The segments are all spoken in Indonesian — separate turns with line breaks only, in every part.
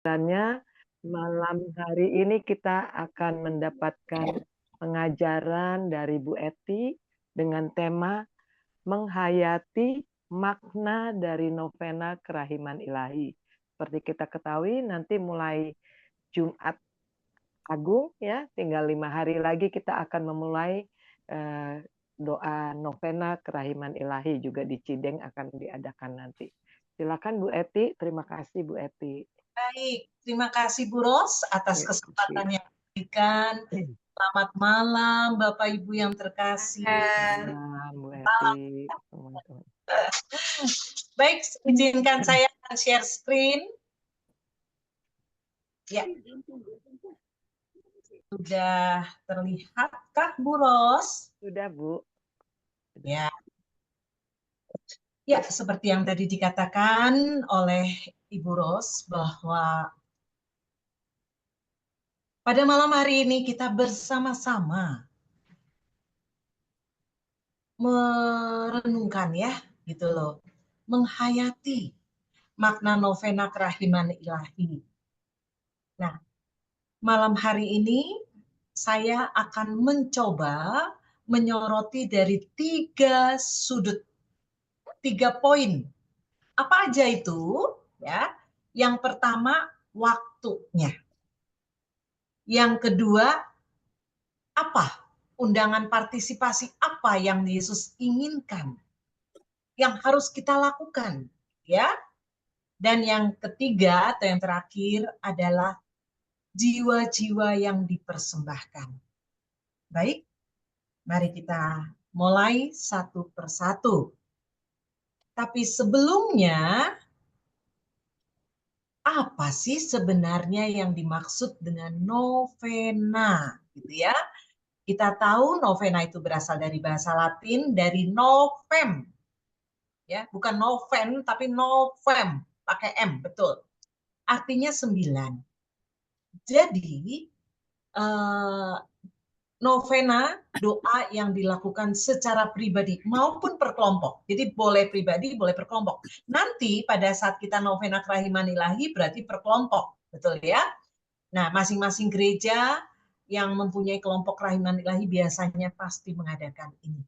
Kiranya malam hari ini kita akan mendapatkan pengajaran dari Bu Eti dengan tema menghayati makna dari novena kerahiman ilahi. Seperti kita ketahui nanti mulai Jumat Agung ya, tinggal 5 hari lagi kita akan memulai doa novena kerahiman ilahi, juga di Cideng akan diadakan nanti. Silakan Bu Eti, terima kasih Bu Eti.
Baik, terima kasih Bu Ros atas kesempatan yang diberikan. Selamat malam Bapak Ibu yang terkasih.
Malam Bu Eti.
Baik, izinkan saya share screen. Ya. Sudah terlihatkah Bu Ros?
Sudah Bu.
Ya. Ya, seperti yang tadi dikatakan oleh Ibu Ros bahwa pada malam hari ini kita bersama-sama merenungkan ya, gitu loh, menghayati makna novena kerahiman ilahi. Nah, malam hari ini saya akan mencoba menyoroti dari 3 sudut, 3 poin. Apa aja itu? Ya, yang pertama waktunya. Yang kedua, apa undangan partisipasi apa yang Yesus inginkan, yang harus kita lakukan, ya. Dan yang ketiga atau yang terakhir adalah jiwa-jiwa yang dipersembahkan. Baik, mari kita mulai satu persatu. Tapi sebelumnya, apa sih sebenarnya yang dimaksud dengan novena? Gitu ya. Kita tahu novena itu berasal dari bahasa Latin, dari novem. Ya, bukan noven, tapi novem. Pakai M, betul. Artinya 9. Jadi, novena, doa yang dilakukan secara pribadi maupun perkelompok. Jadi boleh pribadi, boleh perkelompok. Nanti pada saat kita novena kerahiman ilahi berarti perkelompok, betul ya? Nah, masing-masing gereja yang mempunyai kelompok kerahiman ilahi biasanya pasti mengadakan ini.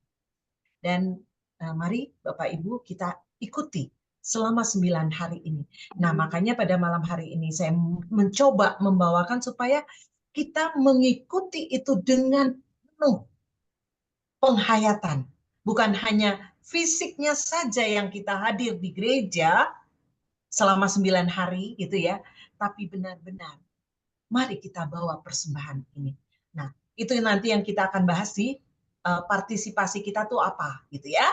Dan mari Bapak Ibu kita ikuti selama 9 hari ini. Nah, makanya pada malam hari ini saya mencoba membawakan supaya kita mengikuti itu dengan penuh penghayatan. Bukan hanya fisiknya saja yang kita hadir di gereja selama 9 hari gitu ya, tapi benar-benar mari kita bawa persembahan ini. Nah, itu nanti yang kita akan bahas di partisipasi kita tuh apa gitu ya.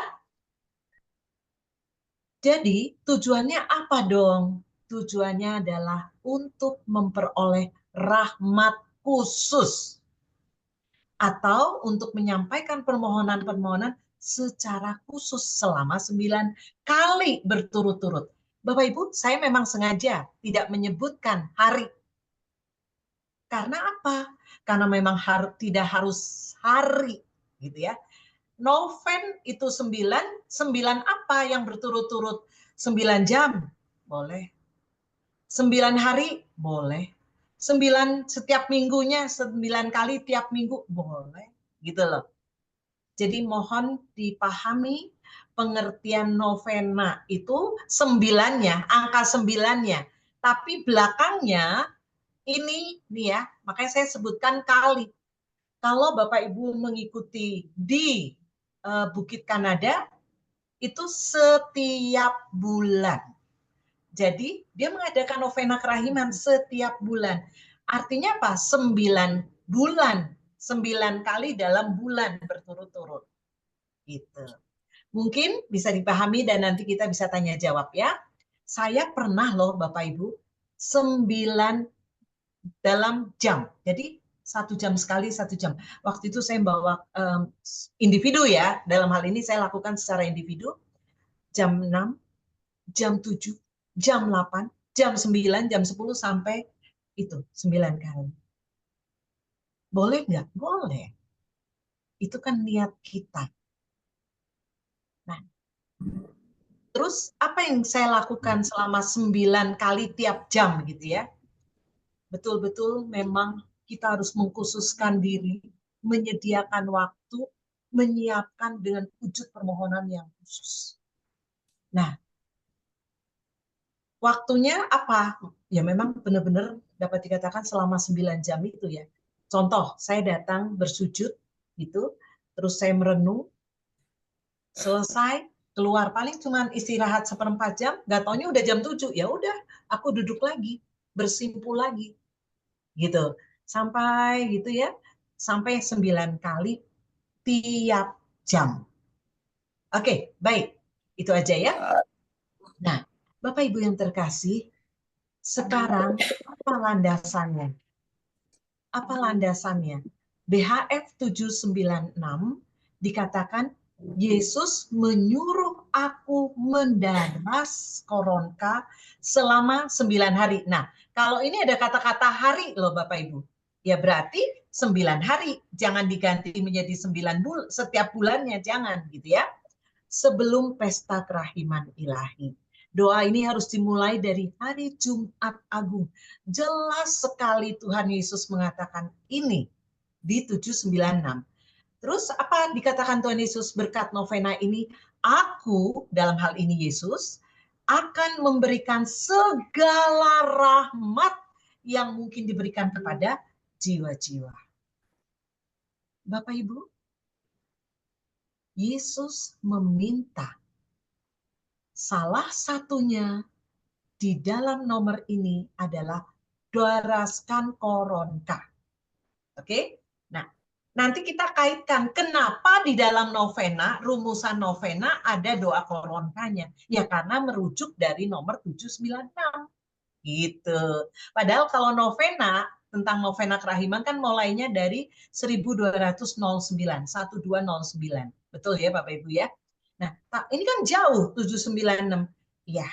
Jadi tujuannya apa dong? Tujuannya adalah untuk memperoleh rahmat khusus atau untuk menyampaikan permohonan-permohonan secara khusus selama 9 kali berturut-turut. Bapak Ibu, saya memang sengaja tidak menyebutkan hari. Karena apa? Karena memang tidak harus hari, gitu ya. Noven itu 9, 9 apa yang berturut-turut? 9 jam? Boleh. 9 hari? Boleh. 9 setiap minggunya, 9 kali tiap minggu? Boleh. Gitu loh. Jadi mohon dipahami pengertian novena itu 9-nya, angka 9-nya. Tapi belakangnya ini nih ya, makanya saya sebutkan kali. Kalau Bapak Ibu mengikuti di Bukit Kanada, itu setiap bulan. Jadi dia mengadakan novena kerahiman setiap bulan. Artinya apa? 9 bulan. 9 kali dalam bulan berturut-turut. Gitu. Mungkin bisa dipahami dan nanti kita bisa tanya jawab ya. Saya pernah loh Bapak Ibu, 9 dalam jam. Jadi 1 jam sekali 1 jam. Waktu itu saya bawa individu ya. Dalam hal ini saya lakukan secara individu. Jam 6, jam 7, jam 8, jam 9, jam 10 sampai itu 9 kali. Boleh nggak? Boleh. Itu kan niat kita. Nah, terus apa yang saya lakukan selama 9 kali tiap jam gitu ya? betul-betul memang kita harus mengkhususkan diri, menyediakan waktu, menyiapkan dengan wujud permohonan yang khusus. Nah, waktunya apa? Ya memang benar-benar dapat dikatakan selama 9 jam itu ya. Contoh, saya datang bersujud gitu, terus saya merenung, selesai, keluar paling cuma istirahat 1/4 jam, nggak taunya udah jam 7. Ya udah, aku duduk lagi, bersimpu lagi. Gitu. Sampai gitu ya, sampai 9 kali tiap jam. Oke, baik. Itu aja ya. Nah, Bapak Ibu yang terkasih, sekarang apa landasannya? Apa landasannya? BHF 796 dikatakan Yesus menyuruh aku mendaras koronka selama 9 hari. Nah, kalau ini ada kata-kata hari loh Bapak Ibu. Ya berarti 9 hari. Jangan diganti menjadi 9 bulan setiap bulannya, jangan gitu ya. Sebelum pesta kerahiman ilahi. Doa ini harus dimulai dari hari Jumat Agung. Jelas sekali Tuhan Yesus mengatakan ini di 796. Terus apa dikatakan Tuhan Yesus berkat novena ini? Aku, dalam hal ini Yesus, akan memberikan segala rahmat yang mungkin diberikan kepada jiwa-jiwa. Bapak Ibu, Yesus meminta salah satunya di dalam nomor ini adalah daraskan koronka. Oke? Nah, nanti kita kaitkan kenapa di dalam novena, rumusan novena ada doa koronkanya. Ya karena merujuk dari nomor 796. Gitu. Padahal kalau novena, tentang novena kerahiman kan mulainya dari 1209, 1209. Betul ya Bapak Ibu ya? Nah, ini kan jauh 796. Ya,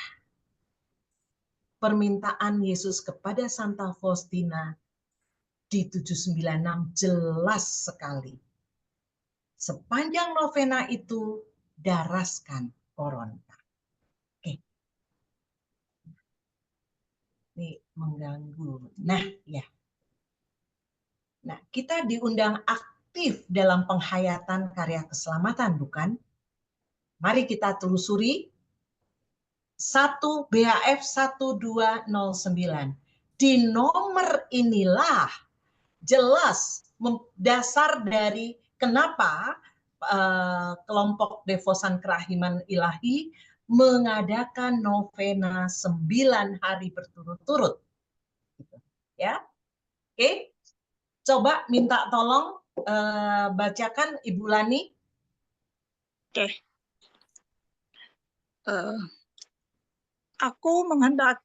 permintaan Yesus kepada Santa Faustina di 796 jelas sekali. Sepanjang novena itu daraskan koronta. Oke. Ini mengganggu. Nah, ya. Nah, kita diundang aktif dalam penghayatan karya keselamatan, bukan? Mari kita telusuri 1 BHF 1209. Di nomor inilah jelas dasar dari kenapa kelompok Devosan Kerahiman Ilahi mengadakan novena 9 hari berturut-turut. Ya, oke. Coba minta tolong bacakan Ibu Lani.
Oke. Aku menghendaki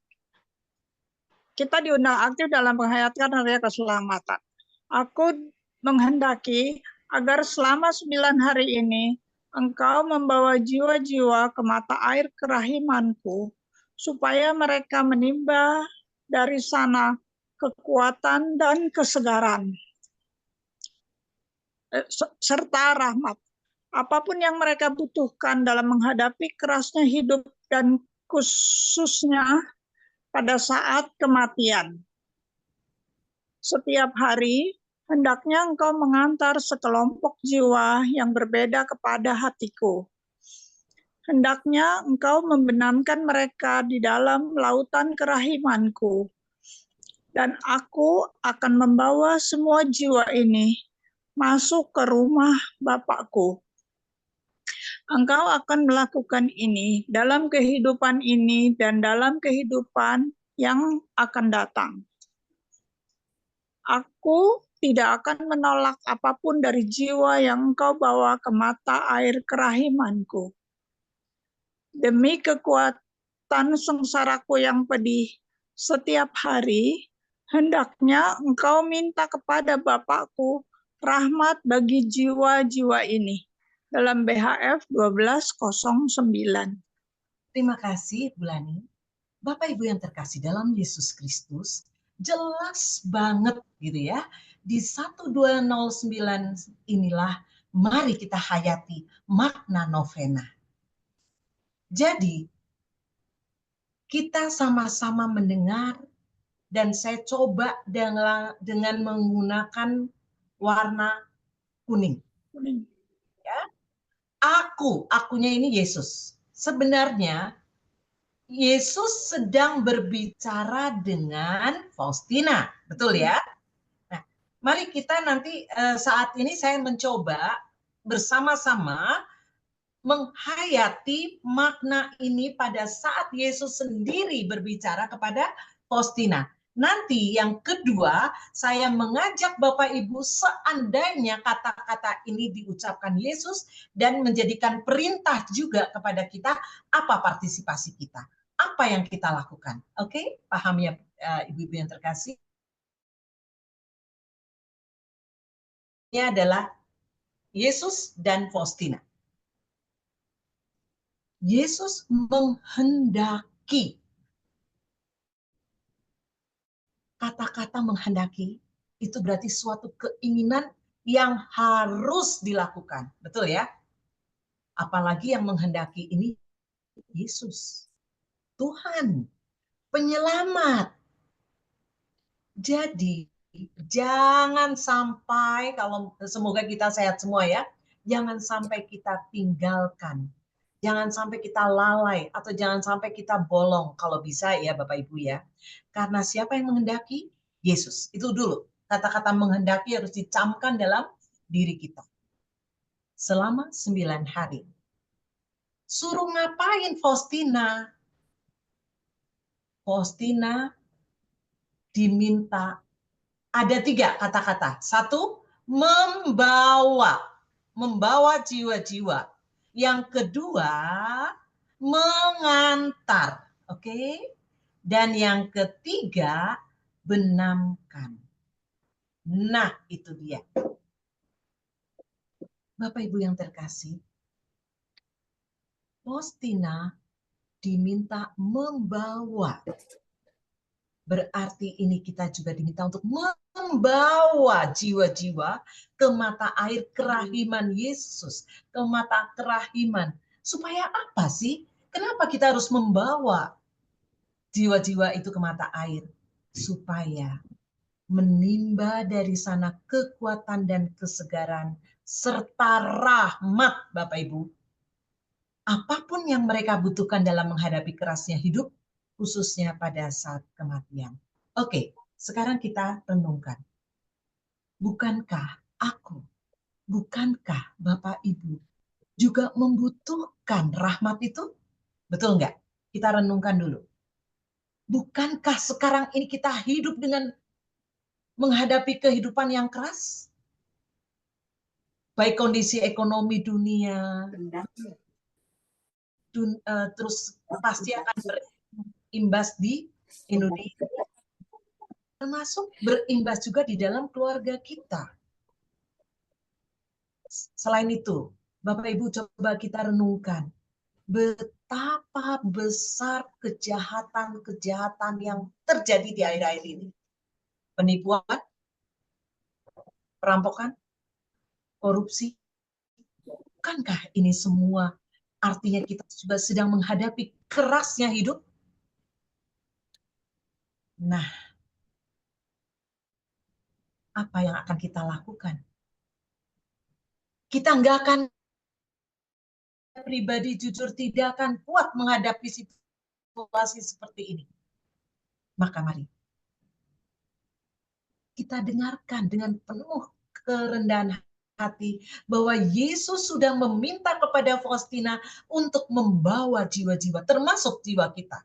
kita diundang aktif dalam menghayatkan karya keselamatan. Aku menghendaki agar selama 9 hari ini Engkau membawa jiwa-jiwa ke mata air kerahimanku, supaya mereka menimba dari sana kekuatan dan kesegaran, serta rahmat. Apapun yang mereka butuhkan dalam menghadapi kerasnya hidup dan khususnya pada saat kematian. Setiap hari, hendaknya Engkau mengantar sekelompok jiwa yang berbeda kepada hatiku. Hendaknya Engkau membenamkan mereka di dalam lautan kerahimanku. Dan aku akan membawa semua jiwa ini masuk ke rumah Bapakku. Engkau akan melakukan ini dalam kehidupan ini dan dalam kehidupan yang akan datang. Aku tidak akan menolak apapun dari jiwa yang Engkau bawa ke mata air kerahimanku. Demi kekuatan sengsaraku yang pedih setiap hari, hendaknya Engkau minta kepada Bapakku rahmat bagi jiwa-jiwa ini. Dalam BHF 1209.
Terima kasih, Bu Lani. Bapak Ibu yang terkasih dalam Yesus Kristus, jelas banget gitu ya. Di 1209 inilah mari kita hayati makna novena. Jadi, kita sama-sama mendengar dan saya coba dengan menggunakan warna kuning. Ya. Akunya ini Yesus. Sebenarnya Yesus sedang berbicara dengan Faustina, betul ya? Nah, mari kita nanti saat ini saya mencoba bersama-sama menghayati makna ini pada saat Yesus sendiri berbicara kepada Faustina. Nanti yang kedua, saya mengajak Bapak Ibu seandainya kata-kata ini diucapkan Yesus dan menjadikan perintah juga kepada kita, apa partisipasi kita? Apa yang kita lakukan? Oke, paham ya Ibu-ibu yang terkasih? Ini adalah Yesus dan Faustina. Yesus menghendaki. Kata-kata menghendaki itu berarti suatu keinginan yang harus dilakukan. Betul ya? Apalagi yang menghendaki ini Yesus. Tuhan, penyelamat. Jadi, jangan sampai, kalau semoga kita sehat semua ya, jangan sampai kita tinggalkan. Jangan sampai kita lalai atau jangan sampai kita bolong kalau bisa ya Bapak Ibu ya. Karena siapa yang menghendaki? Yesus. Itu dulu. Kata-kata menghendaki harus dicamkan dalam diri kita. Selama 9 hari. Suruh ngapain Faustina? Faustina diminta, ada 3 kata-kata. 1, membawa jiwa-jiwa. Yang kedua, mengantar. Oke? Dan yang ketiga, benamkan. Nah, itu dia. Bapak Ibu yang terkasih, Faustina diminta membawa. Berarti ini kita juga diminta untuk membawa jiwa-jiwa ke mata air kerahiman Yesus, ke mata kerahiman. Supaya apa sih? Kenapa kita harus membawa jiwa-jiwa itu ke mata air? Supaya menimba dari sana kekuatan dan kesegaran serta rahmat, Bapak Ibu. Apapun yang mereka butuhkan dalam menghadapi kerasnya hidup, khususnya pada saat kematian. Oke, sekarang kita renungkan. Bukankah Bapak Ibu juga membutuhkan rahmat itu? Betul nggak? Kita renungkan dulu. Bukankah sekarang ini kita hidup dengan menghadapi kehidupan yang keras? Baik kondisi ekonomi dunia, terus pasti akan berimbas di Indonesia. Termasuk berimbas juga di dalam keluarga kita. Selain itu, Bapak Ibu coba kita renungkan betapa besar kejahatan-kejahatan yang terjadi di akhir-akhir ini. Penipuan, perampokan, korupsi. Bukankah ini semua artinya kita juga sedang menghadapi kerasnya hidup? Nah, apa yang akan kita lakukan? Kita nggak akan, pribadi jujur tidak akan kuat menghadapi situasi seperti ini. Maka mari kita dengarkan dengan penuh kerendahan hati bahwa Yesus sudah meminta kepada Faustina untuk membawa jiwa-jiwa, termasuk jiwa kita,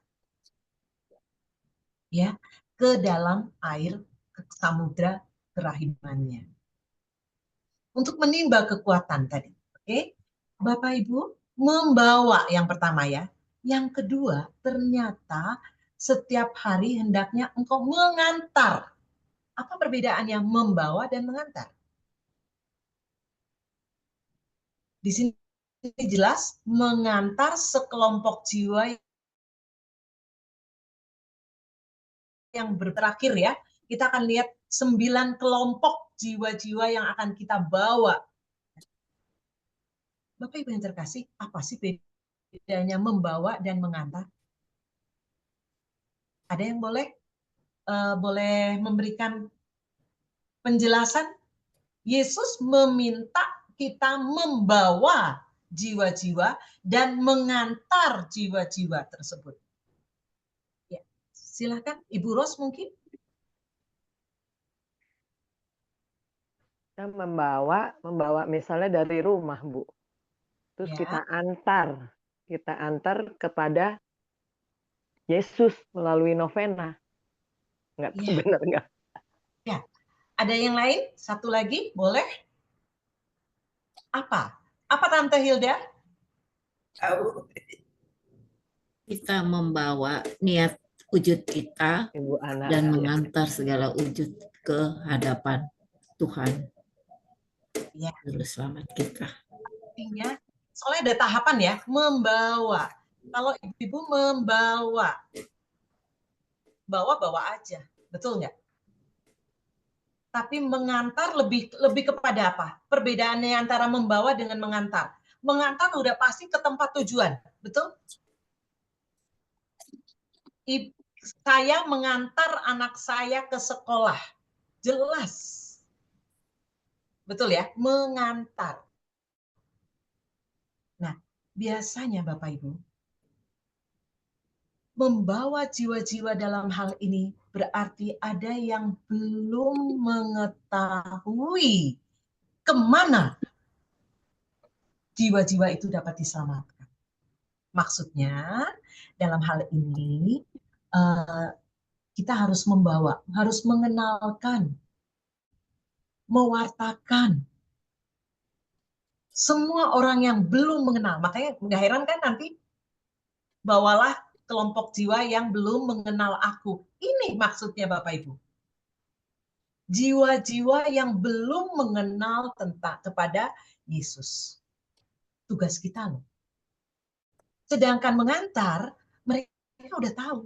ya, ke dalam air samudra kerahimannya. Untuk menimba kekuatan tadi. Oke? Bapak Ibu, membawa yang pertama ya. Yang kedua, ternyata setiap hari hendaknya engkau mengantar. Apa perbedaannya membawa dan mengantar? Di sini jelas mengantar sekelompok jiwa yang terakhir ya. Kita akan lihat 9 kelompok jiwa-jiwa yang akan kita bawa. Bapak Ibu yang terkasih, apa sih bedanya membawa dan mengantar? Ada yang boleh boleh memberikan penjelasan? Yesus meminta kita membawa jiwa-jiwa dan mengantar jiwa-jiwa tersebut. Ya, silakan Ibu Ros mungkin.
Kita membawa misalnya dari rumah, Bu. Terus
Ya.
kita antar kepada Yesus melalui novena. Nggak tahu
Ya.
benar nggak?
Ya. Ada yang lain? Satu lagi, boleh? Apa? Apa Tante Hilda?
Kita membawa niat wujud kita
Ibu Ana.
dan mengantar segala wujud ke hadapan Tuhan.
Ya.
Juru selamat kita.
Artinya, soalnya ada tahapan ya, membawa. Kalau ibu membawa, bawa aja, betul nggak? Tapi mengantar lebih kepada apa? Perbedaannya antara membawa dengan mengantar. Mengantar udah pasti ke tempat tujuan, betul? Saya mengantar anak saya ke sekolah, jelas. Betul ya? Mengantar. Nah, biasanya Bapak Ibu, membawa jiwa-jiwa dalam hal ini berarti ada yang belum mengetahui kemana jiwa-jiwa itu dapat diselamatkan. Maksudnya, dalam hal ini kita harus membawa, harus mengenalkan, mewartakan semua orang yang belum mengenal. Makanya nggak heran kan nanti bawalah kelompok jiwa yang belum mengenal aku. Ini maksudnya Bapak Ibu. Jiwa-jiwa yang belum mengenal kepada Yesus. Tugas kita loh. Sedangkan mengantar, mereka udah tahu.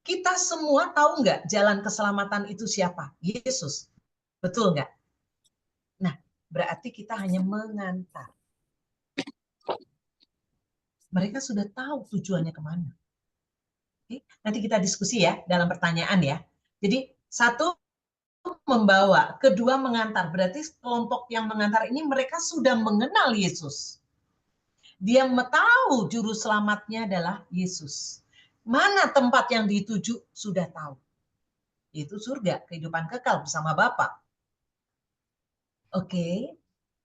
Kita semua tahu nggak jalan keselamatan itu siapa? Yesus. Betul nggak? Nah, berarti kita hanya mengantar. Mereka sudah tahu tujuannya kemana. Oke, nanti kita diskusi ya dalam pertanyaan ya. Jadi, satu, membawa, kedua mengantar. Berarti kelompok yang mengantar ini mereka sudah mengenal Yesus. Dia tahu juru selamatnya adalah Yesus. Mana tempat yang dituju sudah tahu. Yaitu surga, kehidupan kekal bersama Bapa. Oke.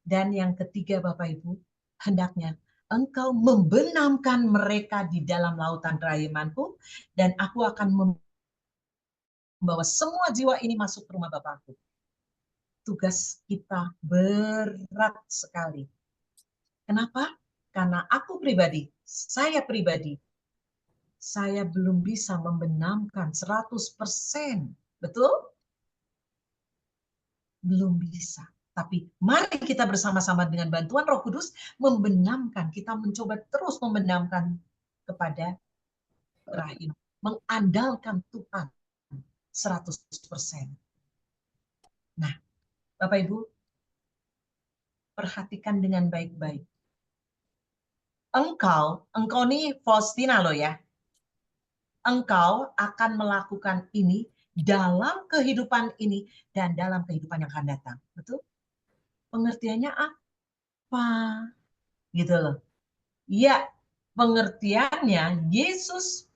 Dan yang ketiga Bapak Ibu, hendaknya engkau membenamkan mereka di dalam lautan rahimanku dan aku akan membawa semua jiwa ini masuk ke rumah Bapakku. Tugas kita berat sekali. Kenapa? Karena aku pribadi, saya pribadi, saya belum bisa membenamkan 100%. Betul? Belum bisa. Tapi mari kita bersama-sama dengan bantuan Roh Kudus membenamkan, kita mencoba terus membenamkan kepada rahim, mengandalkan Tuhan 100%. Nah, Bapak Ibu, perhatikan dengan baik-baik. Engkau nih Faustina loh ya. Engkau akan melakukan ini dalam kehidupan ini dan dalam kehidupan yang akan datang. Betul? Pengertiannya apa? Gitu loh. Ya, pengertiannya Yesus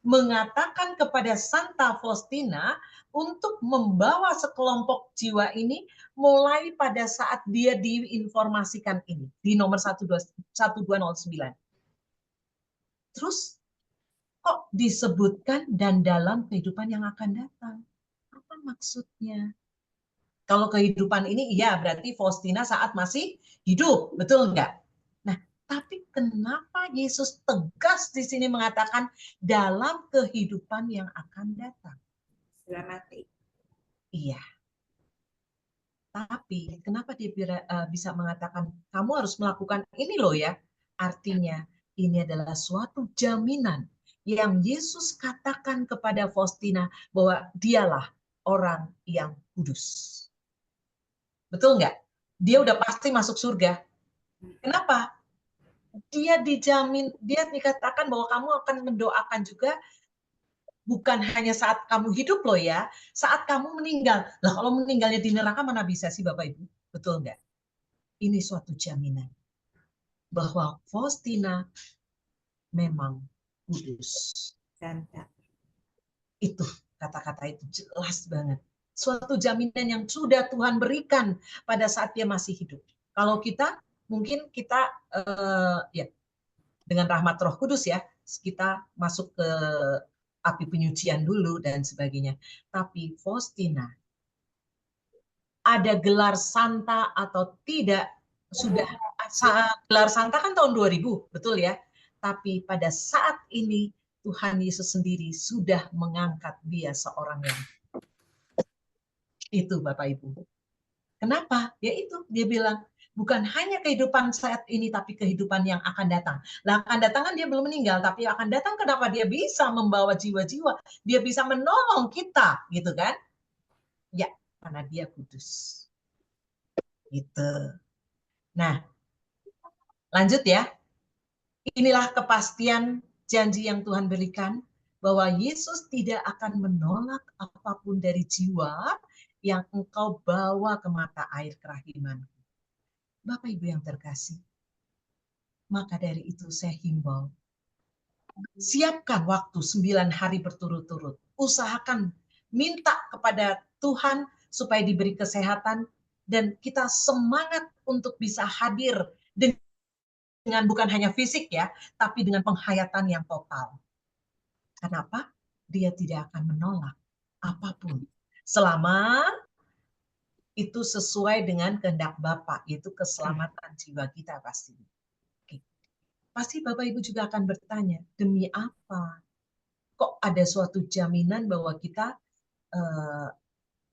mengatakan kepada Santa Faustina untuk membawa sekelompok jiwa ini mulai pada saat dia diinformasikan ini di nomor 1209. Terus kok disebutkan dan dalam kehidupan yang akan datang? Apa maksudnya? Kalau kehidupan ini iya berarti Faustina saat masih hidup, betul enggak? Nah, tapi kenapa Yesus tegas di sini mengatakan dalam kehidupan yang akan datang?
Sudah mati.
Iya. Tapi kenapa dia bisa mengatakan kamu harus melakukan ini loh ya? Artinya ini adalah suatu jaminan yang Yesus katakan kepada Faustina bahwa dialah orang yang kudus. Betul nggak? Dia udah pasti masuk surga. Kenapa? Dia dijamin, dia dikatakan bahwa kamu akan mendoakan juga Bukan hanya saat kamu hidup loh ya, saat kamu meninggal. Lah kalau meninggalnya di neraka mana bisa sih Bapak Ibu? Betul nggak? Ini suatu jaminan bahwa Faustina memang kudus. Itu kata-kata itu jelas banget. Suatu jaminan yang sudah Tuhan berikan pada saat dia masih hidup. Kalau kita, mungkin kita ya dengan rahmat Roh Kudus ya, kita masuk ke api penyucian dulu dan sebagainya. Tapi Faustina, ada gelar santa atau tidak, sudah gelar santa kan tahun 2000, betul ya? Tapi pada saat ini Tuhan Yesus sendiri sudah mengangkat dia seorang yang itu Bapak Ibu. Kenapa? Ya itu, dia bilang, bukan hanya kehidupan saat ini, tapi kehidupan yang akan datang. Lah akan datang kan dia belum meninggal, tapi akan datang kenapa dia bisa membawa jiwa-jiwa, dia bisa menolong kita, gitu kan? Ya, karena dia kudus. Gitu. Nah, lanjut ya. Inilah kepastian janji yang Tuhan berikan, bahwa Yesus tidak akan menolak apapun dari jiwa yang engkau bawa ke mata air kerahiman. Bapak Ibu yang terkasih, maka dari itu saya himbau, siapkan waktu 9 hari berturut-turut. Usahakan minta kepada Tuhan supaya diberi kesehatan, dan kita semangat untuk bisa hadir dengan bukan hanya fisik ya, tapi dengan penghayatan yang total. Kenapa? Dia tidak akan menolak apapun selama itu sesuai dengan kehendak Bapa, yaitu keselamatan jiwa kita pasti. Oke. Pasti Bapak Ibu juga akan bertanya, demi apa? Kok ada suatu jaminan bahwa kita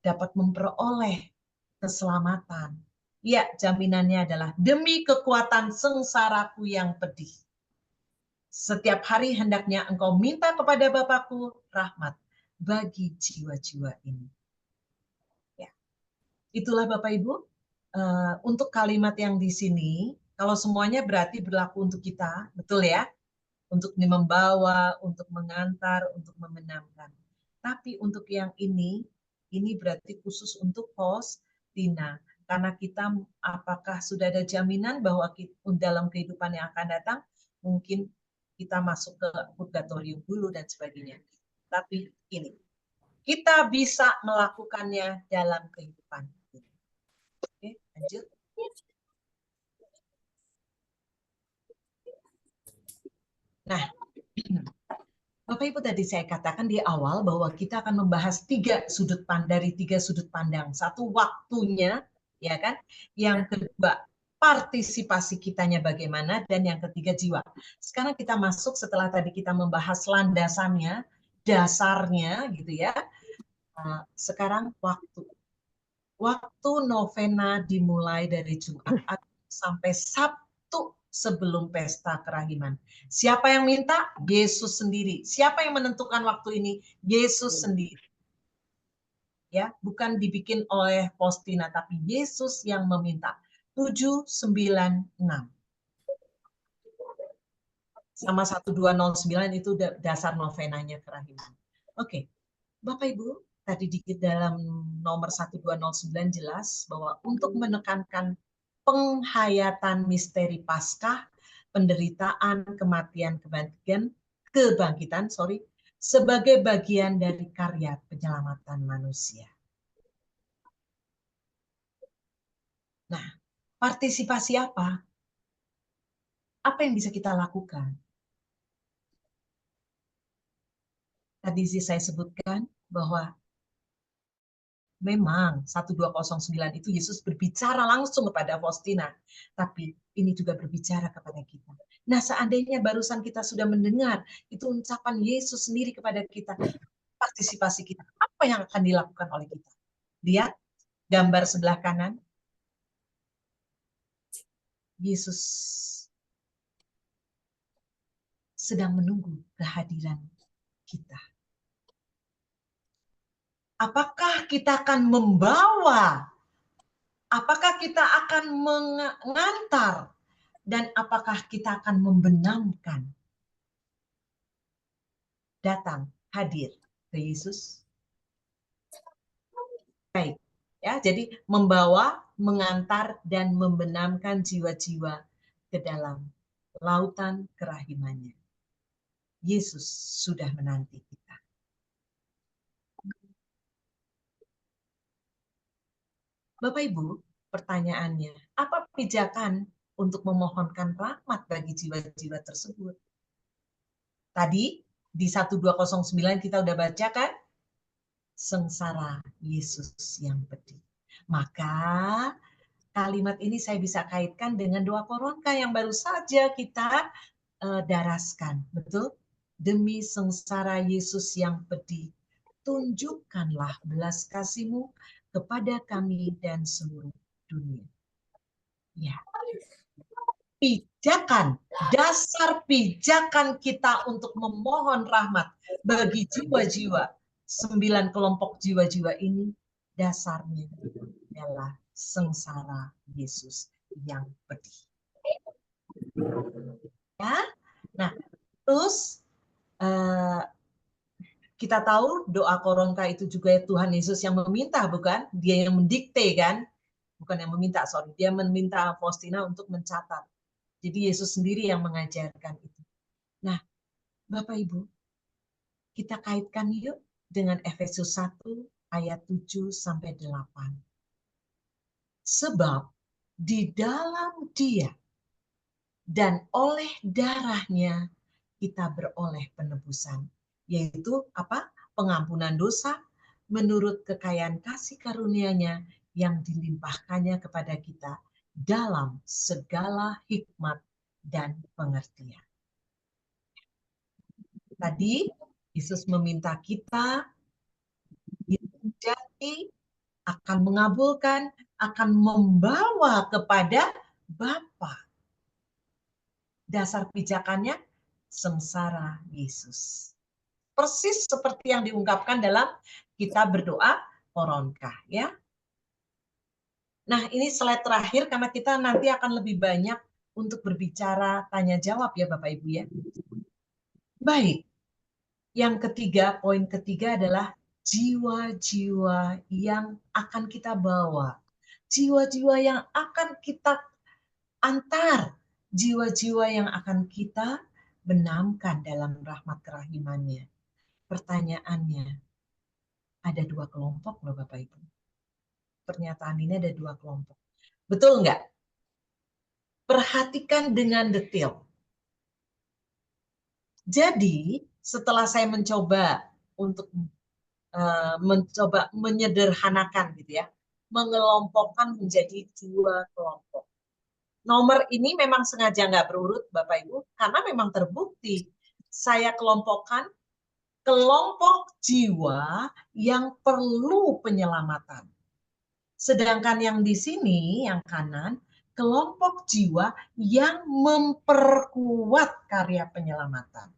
dapat memperoleh keselamatan? Ya, jaminannya adalah demi kekuatan sengsaraku yang pedih. Setiap hari hendaknya engkau minta kepada Bapakku rahmat bagi jiwa-jiwa ini. Ya. Itulah Bapak Ibu, untuk kalimat yang di sini, kalau semuanya berarti berlaku untuk kita, betul ya? Untuk membawa, untuk mengantar, untuk membenamkan. Tapi untuk yang ini berarti khusus untuk Faustina. Karena kita apakah sudah ada jaminan bahwa dalam kehidupan yang akan datang, mungkin kita masuk ke purgatorium dulu dan sebagainya. Tapi ini, kita bisa melakukannya dalam kehidupan. Oke, lanjut. Nah, Bapak Ibu, tadi saya katakan di awal bahwa kita akan membahas dari tiga sudut pandang. Satu, waktunya, ya kan? Yang kedua, partisipasi kitanya bagaimana, dan yang ketiga, jiwa. Sekarang kita masuk setelah tadi kita membahas landasannya, dasarnya, gitu ya. Sekarang waktu. Waktu novena dimulai dari Jumat sampai Sabtu sebelum pesta kerahiman. Siapa yang minta? Yesus sendiri. Siapa yang menentukan waktu ini? Yesus sendiri. Ya, bukan dibikin oleh Faustina, tapi Yesus yang meminta. 7, 9, 6. Sama 1209 itu dasar novenanya kerahiman. Oke. Bapak Ibu, tadi di dalam nomor 1209 jelas bahwa untuk menekankan penghayatan misteri Paskah, penderitaan, kematian, kebangkitan, sebagai bagian dari karya penyelamatan manusia. Nah, partisipasi apa? Apa yang bisa kita lakukan? Tadi saya sebutkan bahwa memang 1209 itu Yesus berbicara langsung kepada Faustina, tapi ini juga berbicara kepada kita. Nah, seandainya barusan kita sudah mendengar itu ucapan Yesus sendiri kepada kita, partisipasi kita, apa yang akan dilakukan oleh kita? Lihat gambar sebelah kanan. Yesus sedang menunggu kehadiran kita. Apakah kita akan membawa? Apakah kita akan mengantar? Dan apakah kita akan membenamkan? Datang, hadir ke Yesus? Baik, ya. Jadi membawa, mengantar dan membenamkan jiwa-jiwa ke dalam lautan kerahimannya. Yesus sudah menanti kita. Bapak Ibu, pertanyaannya, apa pijakan untuk memohonkan rahmat bagi jiwa-jiwa tersebut? Tadi di 1209 kita udah baca kan? Sengsara Yesus yang pedih. Maka kalimat ini saya bisa kaitkan dengan doa Koronka yang baru saja kita daraskan. Betul? Demi sengsara Yesus yang pedih, tunjukkanlah belas kasih-Mu kepada kami dan seluruh dunia. Ya. Pijakan, dasar pijakan kita untuk memohon rahmat bagi jiwa-jiwa, 9 kelompok jiwa-jiwa ini, dasarnya adalah sengsara Yesus yang pedih. Ya, nah terus kita tahu doa Koronka itu juga Tuhan Yesus yang meminta, bukan? Dia yang mendikte kan? Bukan yang meminta, sorry. Dia meminta Faustina untuk mencatat. Jadi Yesus sendiri yang mengajarkan itu. Nah, Bapak Ibu, kita kaitkan yuk dengan Efesus 1 ayat 7 sampai 8. Sebab di dalam Dia dan oleh darahnya kita beroleh penebusan, yaitu apa? Pengampunan dosa menurut kekayaan kasih karunia-Nya yang dilimpahkannya kepada kita dalam segala hikmat dan pengertian. Tadi Yesus meminta kita jadi akan mengabulkan, akan membawa kepada Bapa. Dasar pijakannya sengsara Yesus. Persis seperti yang diungkapkan dalam kita berdoa Koronka, ya. Nah, ini slide terakhir karena kita nanti akan lebih banyak untuk berbicara tanya jawab ya Bapak Ibu ya. Baik. Yang ketiga, poin ketiga adalah jiwa-jiwa yang akan kita bawa. Jiwa-jiwa yang akan kita antar. Jiwa-jiwa yang akan kita benamkan dalam rahmat kerahimannya. Pertanyaannya, ada 2 kelompok loh Bapak Ibu. Pernyataan ini ada 2 kelompok. Betul nggak? Perhatikan dengan detail. Jadi, setelah saya mencoba untuk menyederhanakan gitu ya, mengelompokkan menjadi 2 kelompok. Nomor ini memang sengaja nggak berurut Bapak Ibu, karena memang terbukti saya kelompokkan kelompok jiwa yang perlu penyelamatan. Sedangkan yang di sini, yang kanan, kelompok jiwa yang memperkuat karya penyelamatan.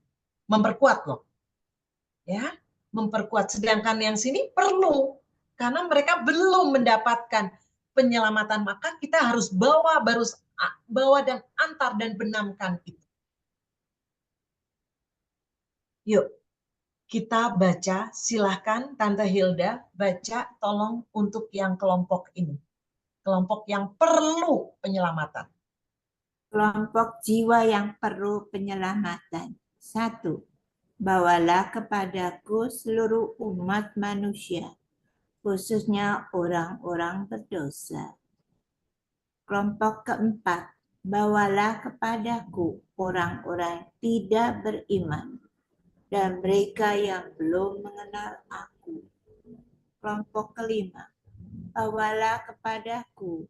Memperkuat loh. Ya, memperkuat. Sedangkan yang sini perlu. Karena mereka belum mendapatkan penyelamatan, maka kita harus bawa dan antar dan benamkan itu. Yuk, kita baca, silahkan Tante Hilda baca, tolong untuk yang kelompok ini. Kelompok yang perlu penyelamatan.
Kelompok jiwa yang perlu penyelamatan. 1. Bawalah kepadaku seluruh umat manusia, khususnya orang-orang berdosa. Kelompok keempat, bawalah kepadaku orang-orang tidak beriman dan mereka yang belum mengenal aku. Kelompok kelima, bawalah kepadaku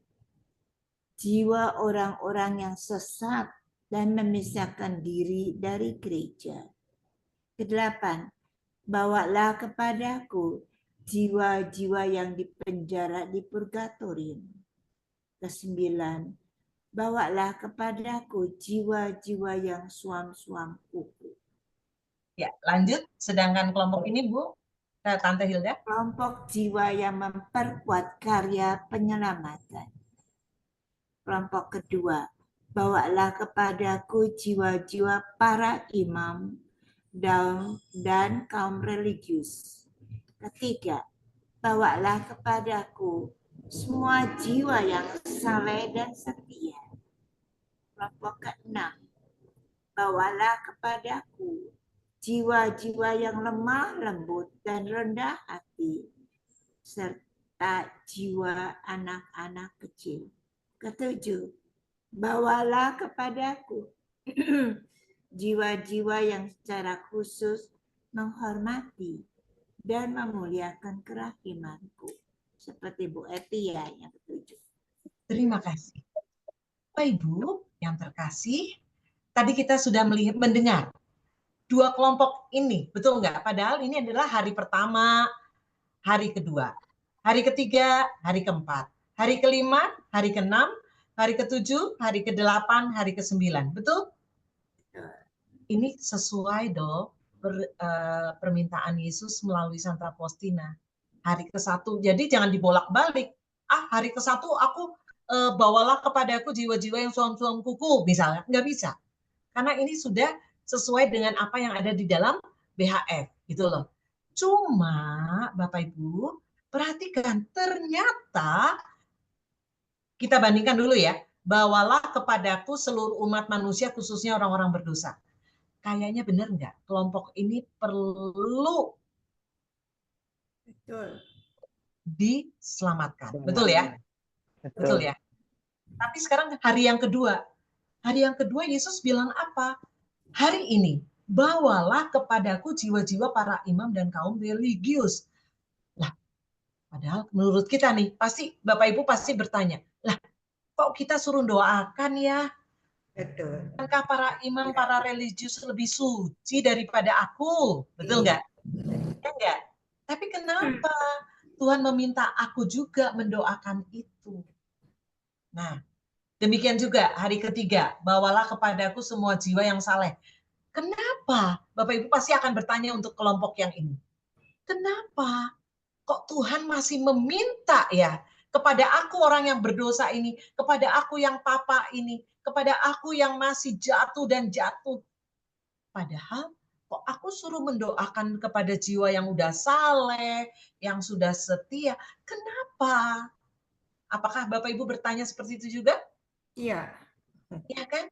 jiwa orang-orang yang sesat dan memisahkan diri dari gereja. Kedelapan, bawalah kepadaku jiwa-jiwa yang dipenjara di purgatorium. Kesembilan, bawalah kepadaku jiwa-jiwa yang suam-suam kuku.
Ya, lanjut. Sedangkan kelompok ini, Bu, Tante Hilda.
Kelompok jiwa yang memperkuat karya penyelamatan. Kelompok kedua, bawalah kepadaku jiwa-jiwa para imam dan kaum religius. Ketiga, bawalah kepadaku semua jiwa yang saleh dan setia. Kelompok keenam, bawalah kepadaku jiwa-jiwa yang lemah lembut dan rendah hati, serta jiwa anak-anak kecil. Ketujuh, bawalah kepadaku jiwa-jiwa yang secara khusus menghormati dan memuliakan kerahimanku. Seperti Bu Eti ya, yang ketujuh.
Terima kasih. Bapak Ibu yang terkasih, tadi kita sudah mendengar dua kelompok ini, betul nggak? Padahal ini adalah hari pertama, hari kedua, hari ketiga, hari keempat, hari kelima, hari keenam, hari ketujuh, hari kedelapan, hari kesembilan, betul? Ini sesuai dong permintaan Yesus melalui Santa Faustina. Hari ke-1, jadi jangan dibolak-balik. Hari ke-1 aku bawalah kepadaku jiwa-jiwa yang suam-suam kuku, misalnya. Nggak bisa. Karena ini sudah sesuai dengan apa yang ada di dalam BHF, gitu loh. Cuma, Bapak Ibu, perhatikan, ternyata, kita bandingkan dulu ya, bawalah kepadaku seluruh umat manusia, khususnya orang-orang berdosa. Kayaknya benar nggak? Kelompok ini perlu diselamatkan. Betul ya? Betul ya? Tapi sekarang hari yang kedua. Hari yang kedua Yesus bilang apa? Hari ini bawalah kepadaku jiwa-jiwa para imam dan kaum religius. Lah, padahal menurut kita nih, pasti Bapak Ibu pasti bertanya, lah kok kita suruh doakan ya?
Betul.
Bukankah para imam, para religius lebih suci daripada aku? Betul nggak? Ya nggak? Tapi kenapa Tuhan meminta aku juga mendoakan itu? Nah, demikian juga hari ketiga, bawalah kepadaku semua jiwa yang saleh. Kenapa? Bapak Ibu pasti akan bertanya untuk kelompok yang ini. Kenapa? Kok Tuhan masih meminta ya kepada aku orang yang berdosa ini, kepada aku yang papa ini, kepada aku yang masih jatuh dan jatuh. Padahal kok aku suruh mendoakan kepada jiwa yang udah saleh, yang sudah setia. Kenapa? Apakah Bapak Ibu bertanya seperti itu juga?
Iya.
Iya kan?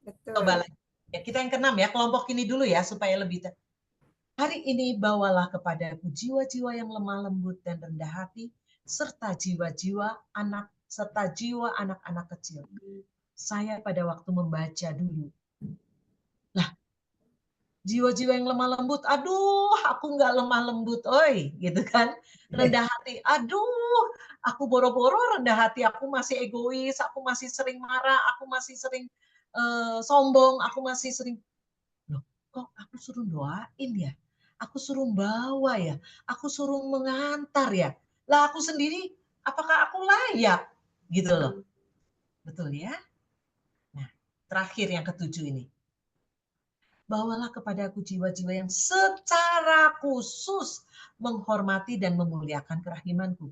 Betul.
Coba lagi. Ya, kita yang keenam ya, kelompok ini dulu ya, supaya lebih. Hari ini bawalah kepadaku jiwa-jiwa yang lemah lembut dan rendah hati, serta jiwa-jiwa anak-anak kecil. Saya pada waktu membaca dulu, lah jiwa-jiwa yang lemah lembut, aduh aku nggak lemah lembut, oi, gitu kan. Rendah hati, aduh aku boro-boro rendah hati, aku masih egois, aku masih sering marah, aku masih sering sombong, aku masih sering, loh kok aku suruh doain ya, aku suruh bawa ya, aku suruh mengantar ya, lah aku sendiri apakah aku layak, gitu loh. Betul ya. Nah, terakhir yang ketujuh ini, bawalah kepadaku jiwa-jiwa yang secara khusus menghormati dan memuliakan kerahimanku.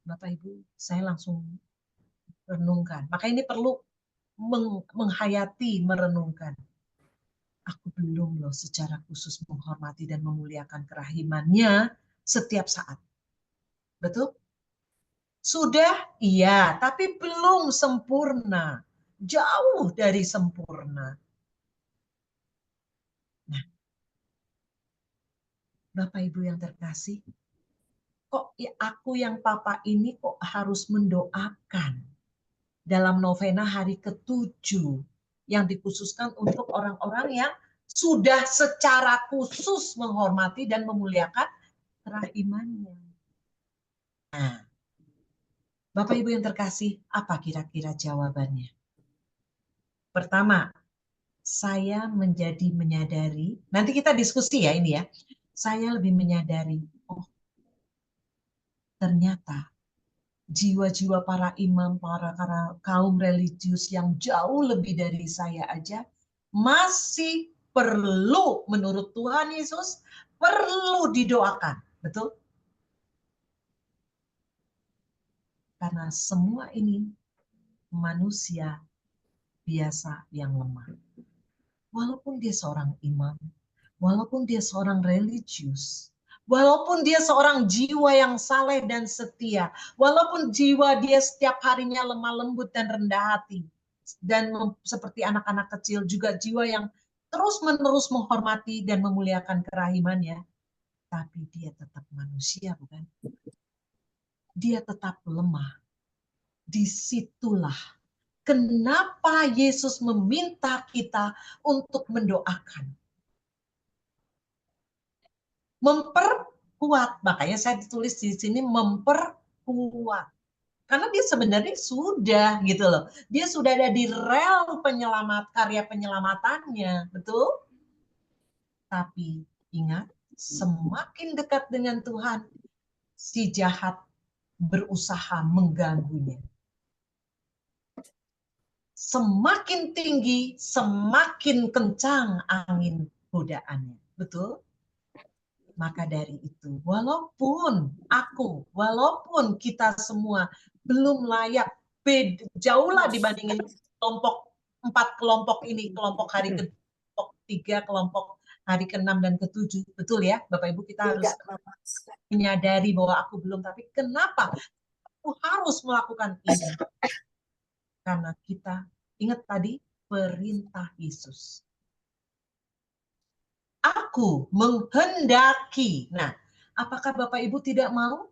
Bapak Ibu, saya langsung renungkan. Maka ini perlu menghayati, merenungkan. Aku belum loh secara khusus menghormati dan memuliakan kerahimannya setiap saat. Betul? Sudah, iya, tapi belum sempurna. Jauh dari sempurna. Nah, Bapak Ibu yang terkasih, kok ya aku yang papa ini kok harus mendoakan dalam novena hari ke-7 yang dikhususkan untuk orang-orang yang sudah secara khusus menghormati dan memuliakan kerahimannya. Nah, Bapak Ibu yang terkasih, apa kira-kira jawabannya? Pertama, saya menjadi menyadari, nanti kita diskusi ya ini ya, saya lebih menyadari, oh ternyata jiwa-jiwa para imam, para kaum religius yang jauh lebih dari saya aja, masih perlu menurut Tuhan Yesus, perlu didoakan. Betul? Karena semua ini manusia biasa yang lemah. Walaupun dia seorang imam, walaupun dia seorang religius, walaupun dia seorang jiwa yang saleh dan setia, walaupun jiwa dia setiap harinya lemah lembut dan rendah hati, dan seperti anak-anak kecil juga jiwa yang terus-menerus menghormati dan memuliakan kerahimannya, tapi dia tetap manusia, bukan? Dia tetap lemah. Disitulah kenapa Yesus meminta kita untuk mendoakan. Memperkuat, makanya saya ditulis di sini memperkuat. Karena dia sebenarnya sudah gitu loh. Dia sudah ada di rel karya penyelamatannya, betul? Tapi ingat, semakin dekat dengan Tuhan, si jahat berusaha mengganggunya. Semakin tinggi, semakin kencang angin godaannya. Betul? Maka dari itu, walaupun kita semua belum layak, jauhlah dibandingin empat kelompok ini, kelompok hari ke kelompok 3, kelompok hari ke-6 dan ke-7. Betul ya, Bapak Ibu, kita harus menyadari bahwa aku belum, tapi kenapa aku harus melakukan ini? Karena kita ingat tadi perintah Yesus. Aku menghendaki. Nah, apakah Bapak Ibu tidak mau?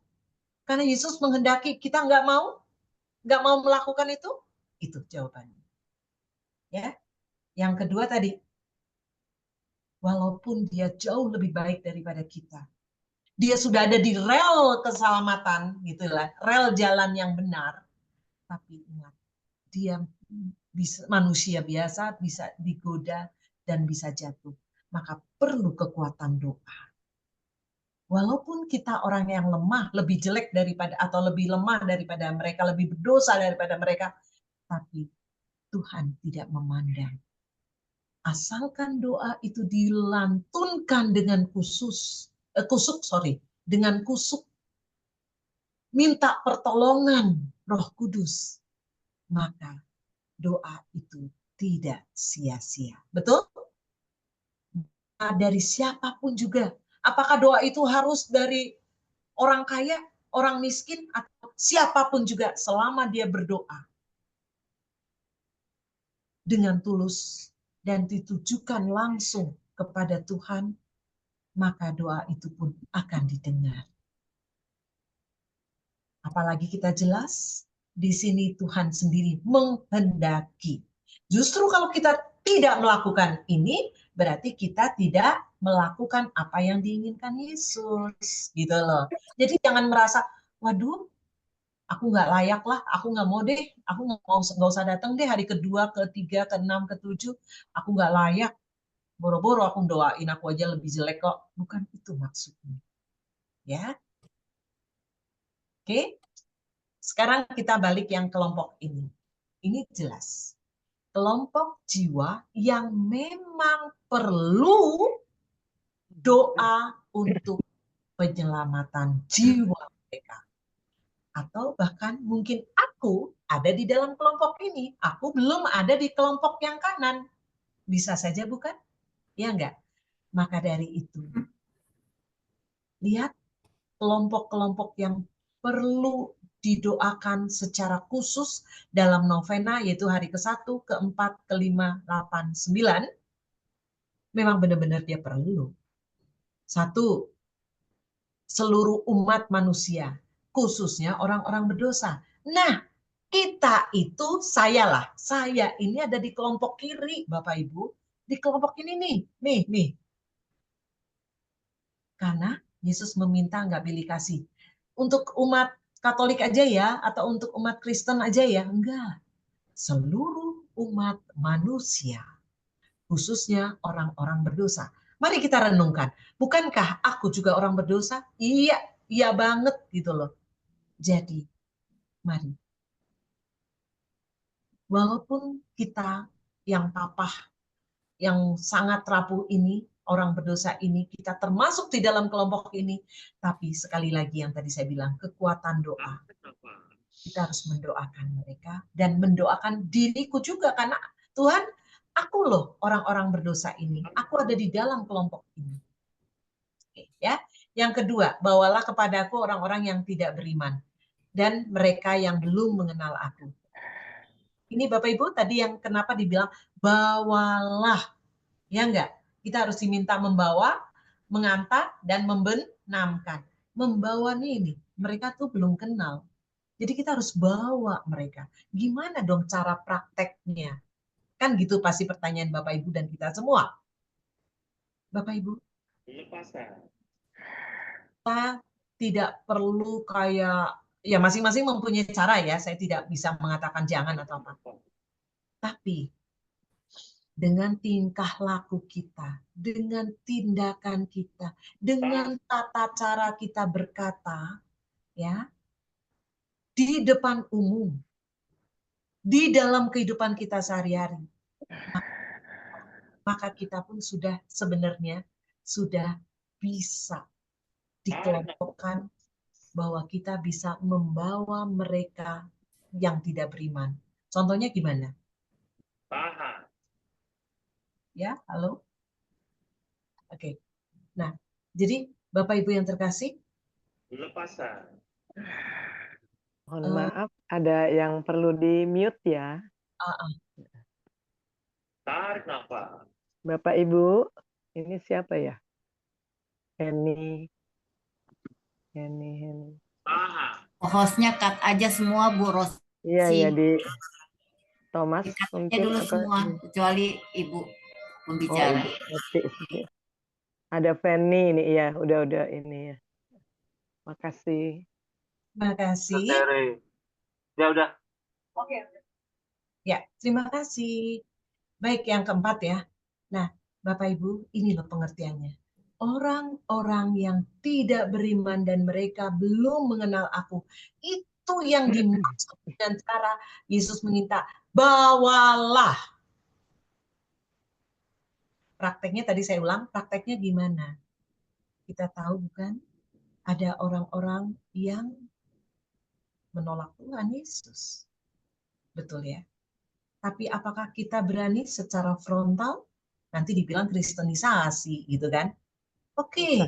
Karena Yesus menghendaki, kita nggak mau melakukan itu? Itu jawabannya. Ya, yang kedua tadi, walaupun dia jauh lebih baik daripada kita, dia sudah ada di rel keselamatan, gitulah, rel jalan yang benar. Tapi ingat, dia manusia biasa, bisa digoda dan bisa jatuh. Maka perlu kekuatan doa. Walaupun kita orang yang lemah, lebih jelek daripada atau lebih lemah daripada mereka, lebih berdosa daripada mereka, tapi Tuhan tidak memandang. Asalkan doa itu dilantunkan dengan dengan kusuk, minta pertolongan Roh Kudus, maka doa itu tidak sia-sia. Betul? Dari siapapun juga. Apakah doa itu harus dari orang kaya, orang miskin, atau siapapun juga, selama dia berdoa dengan tulus dan ditujukan langsung kepada Tuhan, maka doa itu pun akan didengar. Apalagi kita jelas, di sini Tuhan sendiri menghendaki. Justru kalau kita tidak melakukan ini, berarti kita tidak melakukan apa yang diinginkan Yesus, gitu loh. Jadi jangan merasa, waduh, aku nggak layak lah, aku nggak mau deh, aku nggak usah datang deh hari kedua, ketiga, keenam, ketujuh, aku nggak layak. Boro-boro aku doain, aku aja lebih jelek kok. Bukan itu maksudnya. Ya. Oke. Sekarang kita balik yang kelompok ini. Ini jelas. Kelompok jiwa yang memang perlu doa untuk penyelamatan jiwa mereka. Atau bahkan mungkin aku ada di dalam kelompok ini. Aku belum ada di kelompok yang kanan. Bisa saja bukan? Ya enggak? Maka dari itu, lihat kelompok-kelompok yang perlu didoakan secara khusus dalam novena, yaitu hari ke-1, ke-4, ke-5, 8, 9, memang benar-benar dia perlu. 1, seluruh umat manusia, khususnya orang-orang berdosa. Nah, kita itu, saya ini ada di kelompok kiri, Bapak Ibu, di kelompok ini nih. Karena Yesus meminta nggak pilih kasih. Untuk umat Katolik aja ya, atau untuk umat Kristen aja ya, enggak. Seluruh umat manusia, khususnya orang-orang berdosa. Mari kita renungkan, bukankah aku juga orang berdosa? Iya banget gitu loh. Jadi, mari. Walaupun kita yang papah, yang sangat rapuh ini, orang berdosa ini, kita termasuk di dalam kelompok ini, tapi sekali lagi yang tadi saya bilang, kekuatan doa. Kita harus mendoakan mereka dan mendoakan diriku juga, karena Tuhan aku loh orang-orang berdosa ini, aku ada di dalam kelompok ini. Oke, ya. Yang kedua, bawalah kepadaku orang-orang yang tidak beriman dan mereka yang belum mengenal aku. Ini Bapak Ibu tadi yang kenapa dibilang bawalah, ya enggak? Kita harus diminta membawa, mengantar, dan membenamkan. Membawa ini, mereka tuh belum kenal. Jadi kita harus bawa mereka. Gimana dong cara prakteknya? Kan gitu pasti pertanyaan Bapak Ibu dan kita semua. Bapak Ibu, kita tidak perlu kayak, ya masing-masing mempunyai cara ya, saya tidak bisa mengatakan jangan atau apa. Tapi dengan tingkah laku kita, dengan tindakan kita, dengan tata cara kita berkata, ya, di depan umum, di dalam kehidupan kita sehari-hari, maka kita pun sudah sebenarnya sudah bisa dikelompokkan bahwa kita bisa membawa mereka yang tidak beriman. Contohnya gimana? Ya, halo? Oke. Nah, jadi Bapak Ibu yang terkasih,
Mohon maaf, ada yang perlu di-mute ya. Bapak Ibu, ini siapa ya? Henny.
Hostnya cut aja semua Bu Ros.
Iya, ya di Thomas
Cut aja
mungkin
dulu
atau
semua kecuali Ibu pembicara.
Ibu. Ada Fanny ini ya, udah ini ya. Makasih.
terima kasih.
Udah.
Oke. Ya, terima kasih. Baik, yang keempat ya. Nah, Bapak Ibu, ini loh pengertiannya. Orang-orang yang tidak beriman dan mereka belum mengenal aku. Itu yang dimaksud dan cara Yesus meminta, bawalah. Prakteknya tadi saya ulang, prakteknya gimana? Kita tahu bukan? Ada orang-orang yang menolak Tuhan Yesus. Betul ya? Tapi apakah kita berani secara frontal? Nanti dibilang kristenisasi gitu kan? Oke.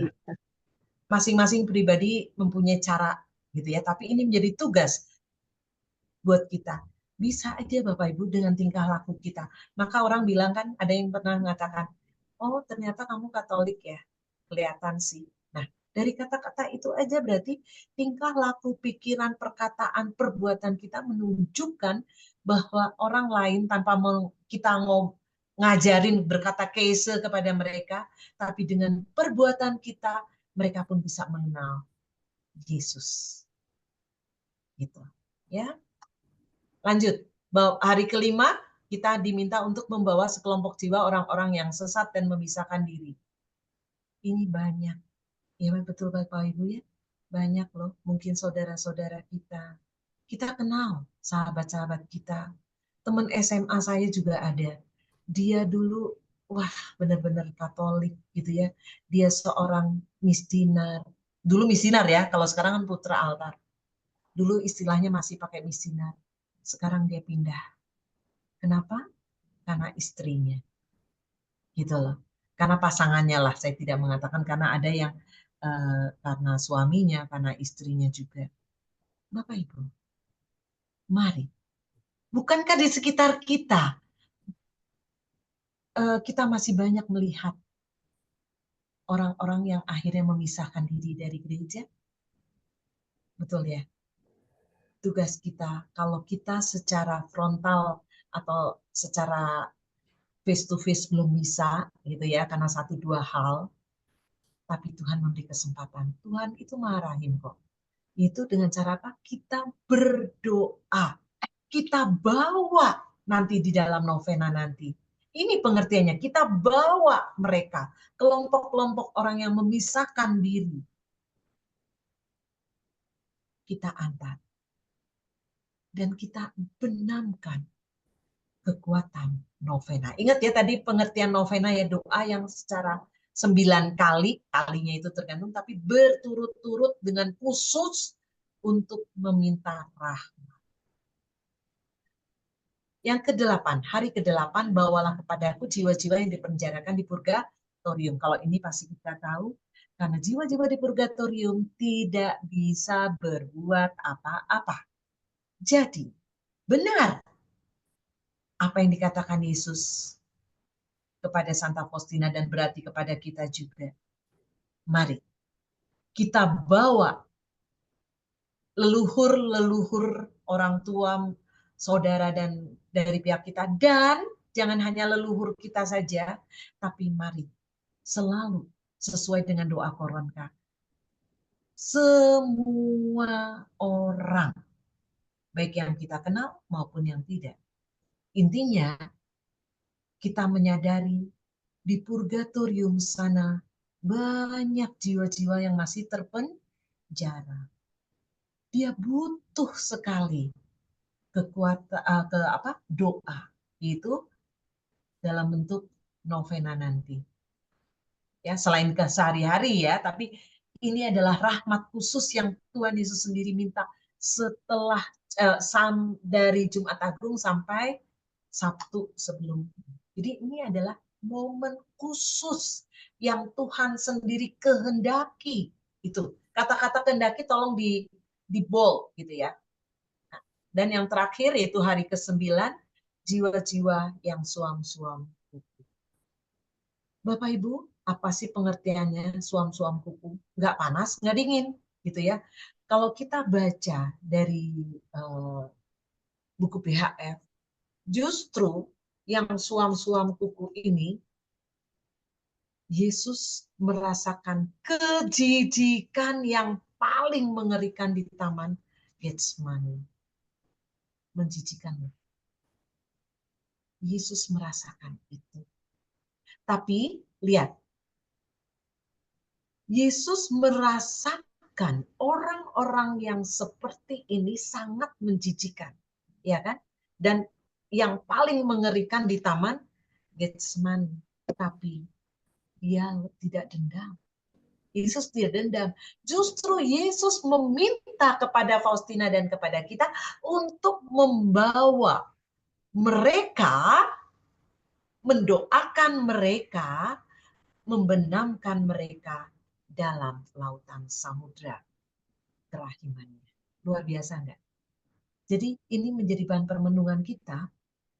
Masing-masing pribadi mempunyai cara gitu ya, tapi ini menjadi tugas buat kita. Bisa aja Bapak Ibu dengan tingkah laku kita. Maka orang bilang kan, ada yang pernah mengatakan, oh ternyata kamu Katolik ya, kelihatan sih. Nah, dari kata-kata itu aja berarti tingkah laku, pikiran, perkataan, perbuatan kita menunjukkan bahwa orang lain tanpa kita ngajarin berkata case kepada mereka, tapi dengan perbuatan kita, mereka pun bisa mengenal Yesus. Gitu. Ya. Lanjut. Hari kelima, kita diminta untuk membawa sekelompok jiwa orang-orang yang sesat dan memisahkan diri. Ini banyak. Ya betul Bapak Ibu ya. Banyak loh. Mungkin saudara-saudara kita. Kita kenal sahabat-sahabat kita. Teman SMA saya juga ada. Dia dulu, wah benar-benar Katolik gitu ya. Dia seorang misioner. Dulu misioner ya, kalau sekarang kan putra altar. Dulu istilahnya masih pakai misioner. Sekarang dia pindah. Kenapa? Karena istrinya. Gitu loh. Karena pasangannya lah, saya tidak mengatakan karena ada yang karena suaminya, karena istrinya juga. Bapak Ibu, mari. Bukankah di sekitar kita, kita masih banyak melihat orang-orang yang akhirnya memisahkan diri dari gereja? Betul ya? Tugas kita, kalau kita secara frontal atau secara face to face belum bisa, gitu ya, karena satu dua hal, tapi Tuhan memberi kesempatan. Tuhan itu marahin kok. Itu dengan cara apa? Kita berdoa. Kita bawa nanti di dalam novena nanti. Ini pengertiannya, kita bawa mereka, kelompok-kelompok orang yang memisahkan diri. Kita antar. Dan kita benamkan kekuatan novena. Ingat ya tadi pengertian novena ya, doa yang secara 9 kali, kalinya itu tergantung, tapi berturut-turut dengan khusus untuk meminta rahmat. Yang ke-8, hari ke-8, bawalah kepadaku jiwa-jiwa yang dipenjarakan di purgatorium. Kalau ini pasti kita tahu, karena jiwa-jiwa di purgatorium tidak bisa berbuat apa-apa. Jadi, benar apa yang dikatakan Yesus kepada Santa Faustina dan berarti kepada kita juga. Mari kita bawa leluhur-leluhur orang tua, saudara dan dari pihak kita, dan jangan hanya leluhur kita saja, tapi mari selalu sesuai dengan doa Koronka. Semua orang, baik yang kita kenal maupun yang tidak. Intinya, kita menyadari di purgatorium sana banyak jiwa-jiwa yang masih terpenjara. Dia butuh sekali kekuatan doa, itu dalam bentuk novena nanti. Ya, selain ke sehari-hari ya, tapi ini adalah rahmat khusus yang Tuhan Yesus sendiri minta setelah dari Jumat Agung sampai Sabtu sebelum. Jadi ini adalah momen khusus yang Tuhan sendiri kehendaki. Itu kata-kata kehendaki tolong di bold gitu ya. Dan yang terakhir yaitu hari ke-9, jiwa-jiwa yang suam-suam kuku. Bapak Ibu, apa sih pengertiannya suam-suam kuku? Nggak panas, nggak dingin, gitu ya. Kalau kita baca dari buku PHF, justru yang suam-suam kuku ini, Yesus merasakan kejijikan yang paling mengerikan di Taman Getsemani. Menjijikan. Yesus merasakan itu. Tapi lihat, Yesus merasakan orang-orang yang seperti ini sangat menjijikan, ya kan? Dan yang paling mengerikan di Taman Getsemani, tapi dia tidak dendam. Yesus tidak dendam. Justru Yesus meminta kepada Faustina dan kepada kita untuk membawa mereka, mendoakan mereka, membenamkan mereka dalam lautan samudra kerahimannya. Luar biasa enggak? Jadi ini menjadi bahan permenungan kita.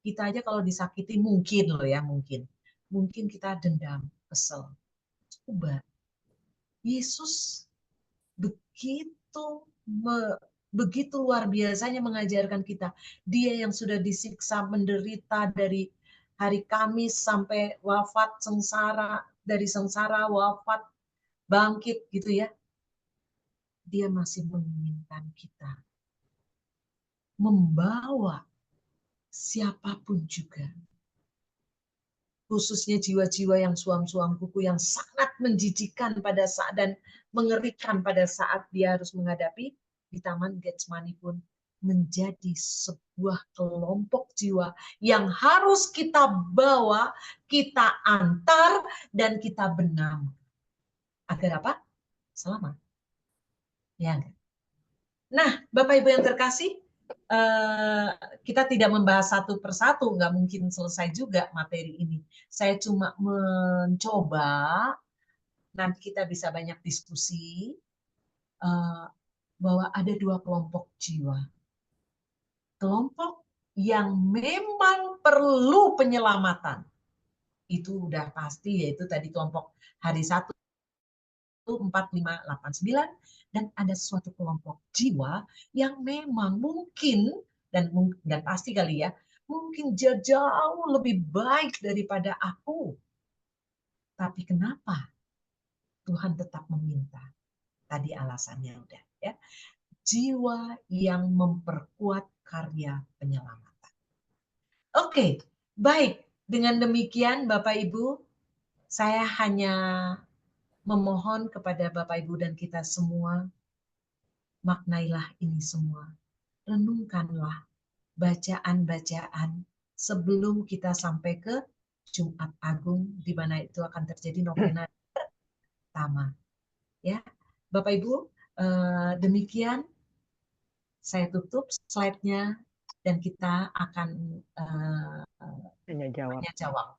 Kita aja kalau disakiti mungkin loh ya, mungkin kita dendam, kesel. Coba Yesus begitu luar biasanya mengajarkan kita. Dia yang sudah disiksa, menderita dari hari Kamis sampai wafat, sengsara, dari sengsara, wafat, bangkit gitu ya. Dia masih menginginkan kita membawa siapapun juga. Khususnya jiwa-jiwa yang suam-suam kuku yang sangat menjijikan pada saat dan mengerikan pada saat dia harus menghadapi di Taman Getsemani pun menjadi sebuah kelompok jiwa yang harus kita bawa, kita antar, dan kita benam. Agar apa? Selamat. Ya. Nah, Bapak Ibu yang terkasih, kita tidak membahas satu persatu, nggak mungkin selesai juga materi ini. Saya cuma mencoba, nanti kita bisa banyak diskusi, bahwa ada dua kelompok jiwa. Kelompok yang memang perlu penyelamatan. Itu udah pasti, yaitu tadi kelompok hari 1, 4, 5, 8, 9, dan ada suatu kelompok jiwa yang memang mungkin dan pasti kali ya, mungkin jauh lebih baik daripada aku. Tapi kenapa Tuhan tetap meminta? Tadi alasannya udah ya. Jiwa yang memperkuat karya penyelamatan. Oke, baik. Dengan demikian Bapak Ibu, saya hanya memohon kepada Bapak Ibu dan kita semua, maknailah ini semua. Renungkanlah bacaan-bacaan sebelum kita sampai ke Jumat Agung, di mana itu akan terjadi novena pertama. Ya, Bapak Ibu, demikian saya tutup slide-nya dan kita akan
Tanya jawab.
tanya jawab.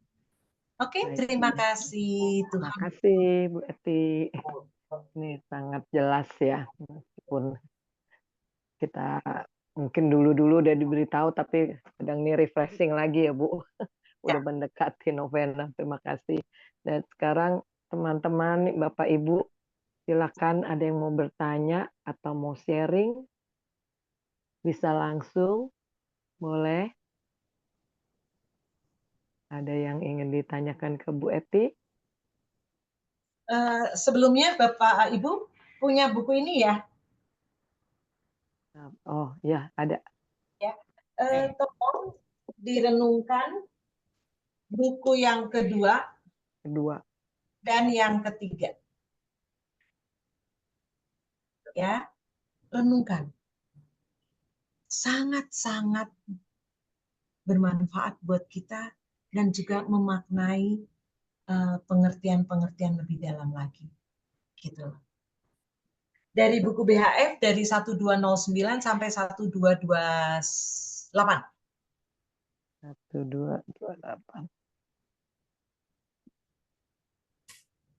Oke,
Baik.
terima kasih
Terima
Tuhan.
kasih Bu Eti. Ini sangat jelas ya, meskipun kita mungkin dulu-dulu udah diberitahu, tapi sedang nih refreshing lagi ya Bu. Udah mendekati novena, terima kasih. Dan sekarang teman-teman, Bapak Ibu, silakan ada yang mau bertanya atau mau sharing, bisa langsung, boleh. Ada yang ingin ditanyakan ke Bu Eti?
Sebelumnya Bapak Ibu punya buku ini ya?
Oh ya, ada.
Ya, tolong direnungkan buku yang kedua dan yang ketiga. Ya, renungkan. Sangat-sangat bermanfaat buat kita dan juga memaknai pengertian-pengertian lebih dalam lagi. Gitu. Dari buku BHF dari 1209 sampai 1228.
1228.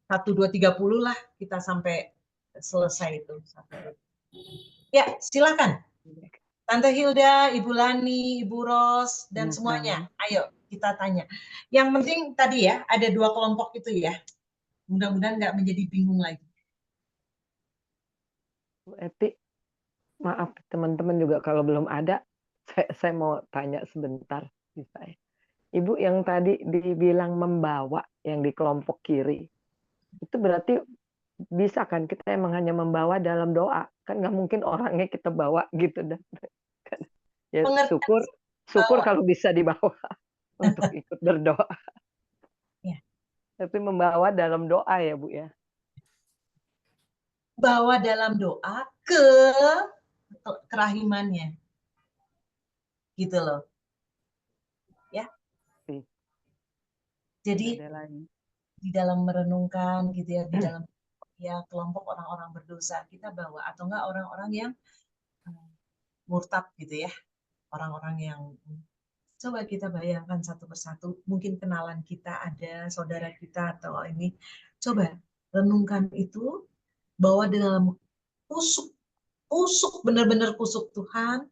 1230 lah kita sampai selesai itu. Ya, silakan. Tante Hilda, Ibu Lani, Ibu Ros, dan semuanya. Ayo kita tanya. Yang penting tadi ya, ada 2 kelompok itu ya. Mudah-mudahan nggak menjadi bingung lagi.
Bu Eti, maaf teman-teman juga kalau belum ada, saya mau tanya sebentar. Ibu yang tadi dibilang membawa yang di kelompok kiri, itu berarti bisa kan kita emang hanya membawa dalam doa, kan nggak mungkin orangnya kita bawa gitu dan ya syukur kalau bisa dibawa untuk ikut berdoa.
Ya.
Tapi membawa dalam doa ya Bu ya.
Bawa dalam doa ke kerahimannya. Gitu loh. Ya. Jadi di dalam merenungkan gitu ya, di dalam ya kelompok orang-orang berdosa kita bawa, atau enggak orang-orang yang murtad gitu ya, orang-orang yang coba kita bayangkan satu persatu, mungkin kenalan kita ada, saudara kita atau ini, coba renungkan itu, bawa dalam kusuk benar-benar kusuk Tuhan.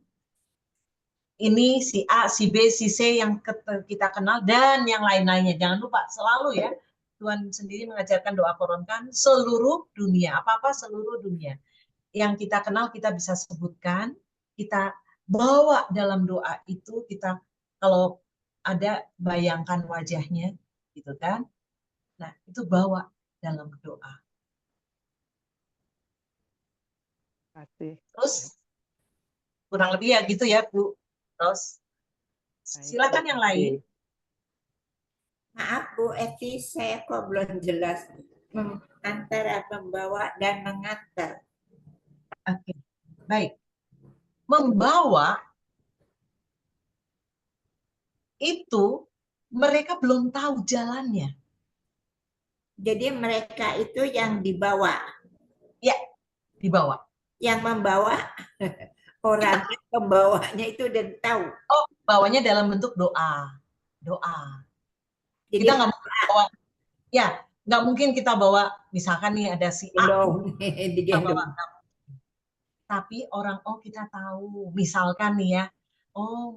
Ini si A, si B, si C yang kita kenal dan yang lain-lainnya. Jangan lupa selalu ya, Tuhan sendiri mengajarkan doa koronkan seluruh dunia, apa-apa seluruh dunia. Yang kita kenal kita bisa sebutkan, kita bawa dalam doa itu, kita kalau ada bayangkan wajahnya, gitu kan. Nah, itu bawa dalam doa. Terus kurang lebih ya gitu ya, Bu. Terus silakan yang lain.
Maaf Bu Eti, saya kok belum jelas antara membawa dan mengantar.
Oke, baik. Membawa itu mereka belum tahu jalannya.
Jadi mereka itu yang dibawa.
Ya, dibawa.
Yang membawa orang pembawanya itu udah tahu.
Oh, bawanya dalam bentuk doa. Doa.
Jadi
kita nggak mungkin bawa, ya nggak mungkin kita bawa, misalkan nih ada si A, bawa, tapi orang kita tahu, misalkan nih ya,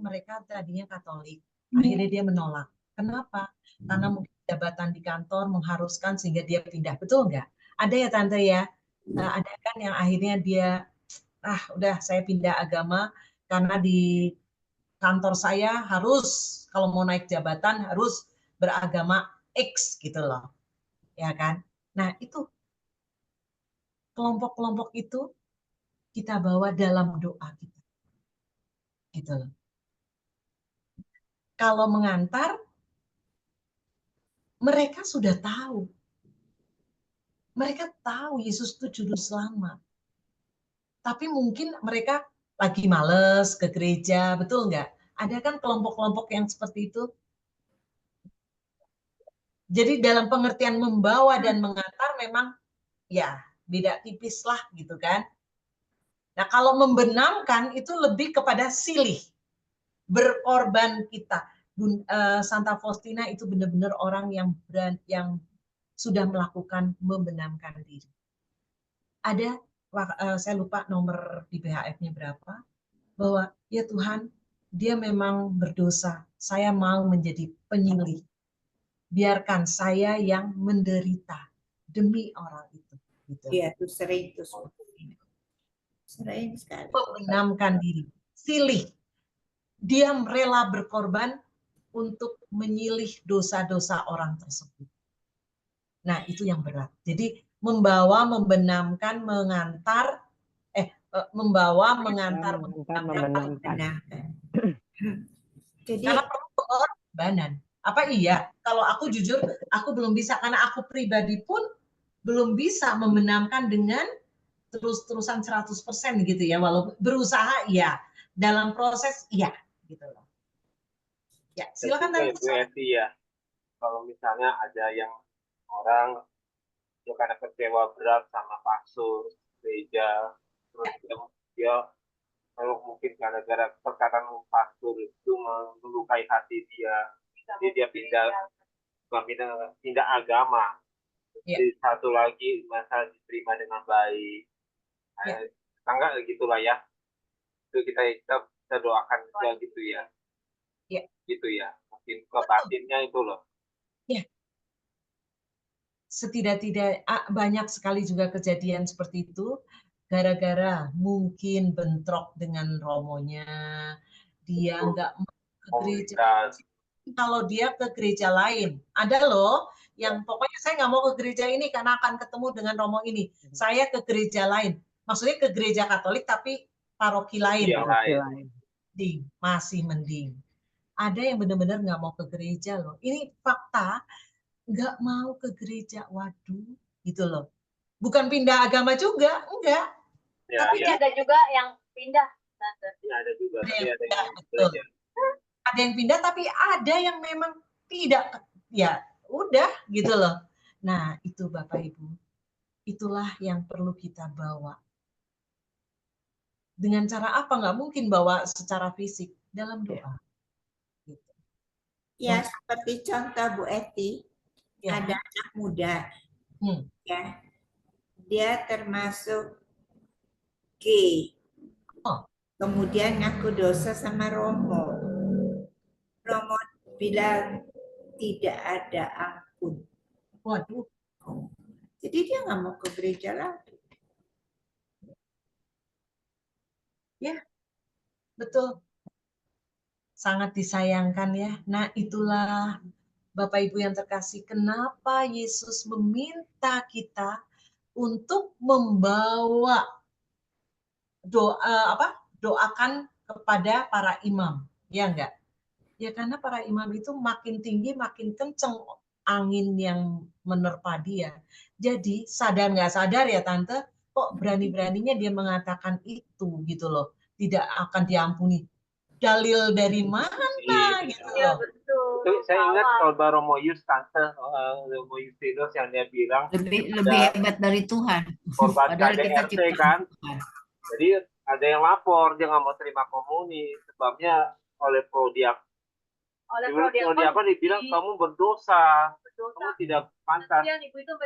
mereka tadinya Katolik, akhirnya dia menolak. Kenapa? Karena mungkin jabatan di kantor mengharuskan sehingga dia pindah, betul nggak? Ada ya Tante ya, ada kan yang akhirnya dia, udah saya pindah agama karena di kantor saya harus kalau mau naik jabatan harus beragama X gitu loh, ya kan? Nah itu kelompok-kelompok itu kita bawa dalam doa kita, gitu loh. Kalau mengantar, mereka sudah tahu, mereka tahu Yesus itu juru selamat, tapi mungkin mereka lagi males ke gereja, betul nggak? Ada kan kelompok-kelompok yang seperti itu. Jadi dalam pengertian membawa dan mengantar memang ya beda tipis lah gitu kan. Nah kalau membenamkan itu lebih kepada silih. berkorban kita. Santa Faustina itu benar-benar orang yang sudah melakukan membenamkan diri. Ada, saya lupa nomor di BHF-nya berapa, bahwa ya Tuhan, dia memang berdosa, saya mau menjadi penyilih. Biarkan saya yang menderita demi orang itu. Gitu.
Iya, tuh sering tuh. Sering sekali.
Membenamkan diri, silih. Dia rela berkorban untuk menyilih dosa-dosa orang tersebut. Nah, itu yang berat. Jadi membawa, membenamkan, mengantar, membawa, mengantar,
membenamkan.
Jadi
karena perlu pengorbanan. Apa iya? Kalau aku jujur, aku belum bisa, karena aku pribadi pun belum bisa membenamkan dengan terus-terusan 100% gitu ya. Walaupun berusaha ya, dalam proses iya gitu loh. Ya, silakan
Bu Eti ya. Kalau misalnya ada yang orang ya karena kecewa berat sama pastor gereja, terus dia kalau mungkin gara-gara perkataan pastor itu melukai hati dia, jadi dia pindah agama. Jadi satu lagi masa diterima dengan baik. Enggak gitulah ya. Itu kita doakan juga gitu ya. Gitu ya. Mungkin ke batinnya itu loh.
Ya. Setidak-tidak banyak sekali juga kejadian seperti itu, gara-gara mungkin bentrok dengan romonya, dia nggak mau ke gereja. Kalau dia ke gereja lain, ada loh yang pokoknya saya nggak mau ke gereja ini karena akan ketemu dengan romo ini. Saya ke gereja lain, maksudnya ke gereja Katolik tapi paroki lain. Masih mending. Ada yang benar-benar nggak mau ke gereja loh. Ini fakta. Nggak mau ke gereja, waduh, gitu loh. Bukan pindah agama juga, enggak.
Ya, tapi ada juga yang pindah.
Ya, ada juga.
Ada yang pindah, tapi ada yang memang tidak, ya udah gitu loh. Nah, itu Bapak Ibu, itulah yang perlu kita bawa. Dengan cara apa? Nggak mungkin bawa secara fisik, dalam doa. Gitu.
Ya, seperti contoh Bu Eti. Ada anak muda, ya, dia termasuk gay, kemudian ngaku dosa sama Romo. Romo bilang tidak ada ampun.
Waduh.
Jadi dia nggak mau ke gereja lagi.
Ya, betul. Sangat disayangkan ya. Nah, itulah Bapak Ibu yang terkasih, kenapa Yesus meminta kita untuk membawa doakan kepada para imam, ya enggak? Ya karena para imam itu makin tinggi, makin kenceng angin yang menerpa dia. Jadi sadar nggak sadar ya Tante, kok berani-beraninya dia mengatakan itu gitu loh, tidak akan diampuni. Dalil dari mana gitu loh.
Itu saya ingat kalau Romo Yus Tante, Romo Justinus yang dia bilang
lebih hebat dari Tuhan.
Korban KDRT kan. Jadi ada yang lapor dia nggak mau terima komuni, sebabnya oleh prodiakon dibilang kamu berdosa, kamu tidak pantas.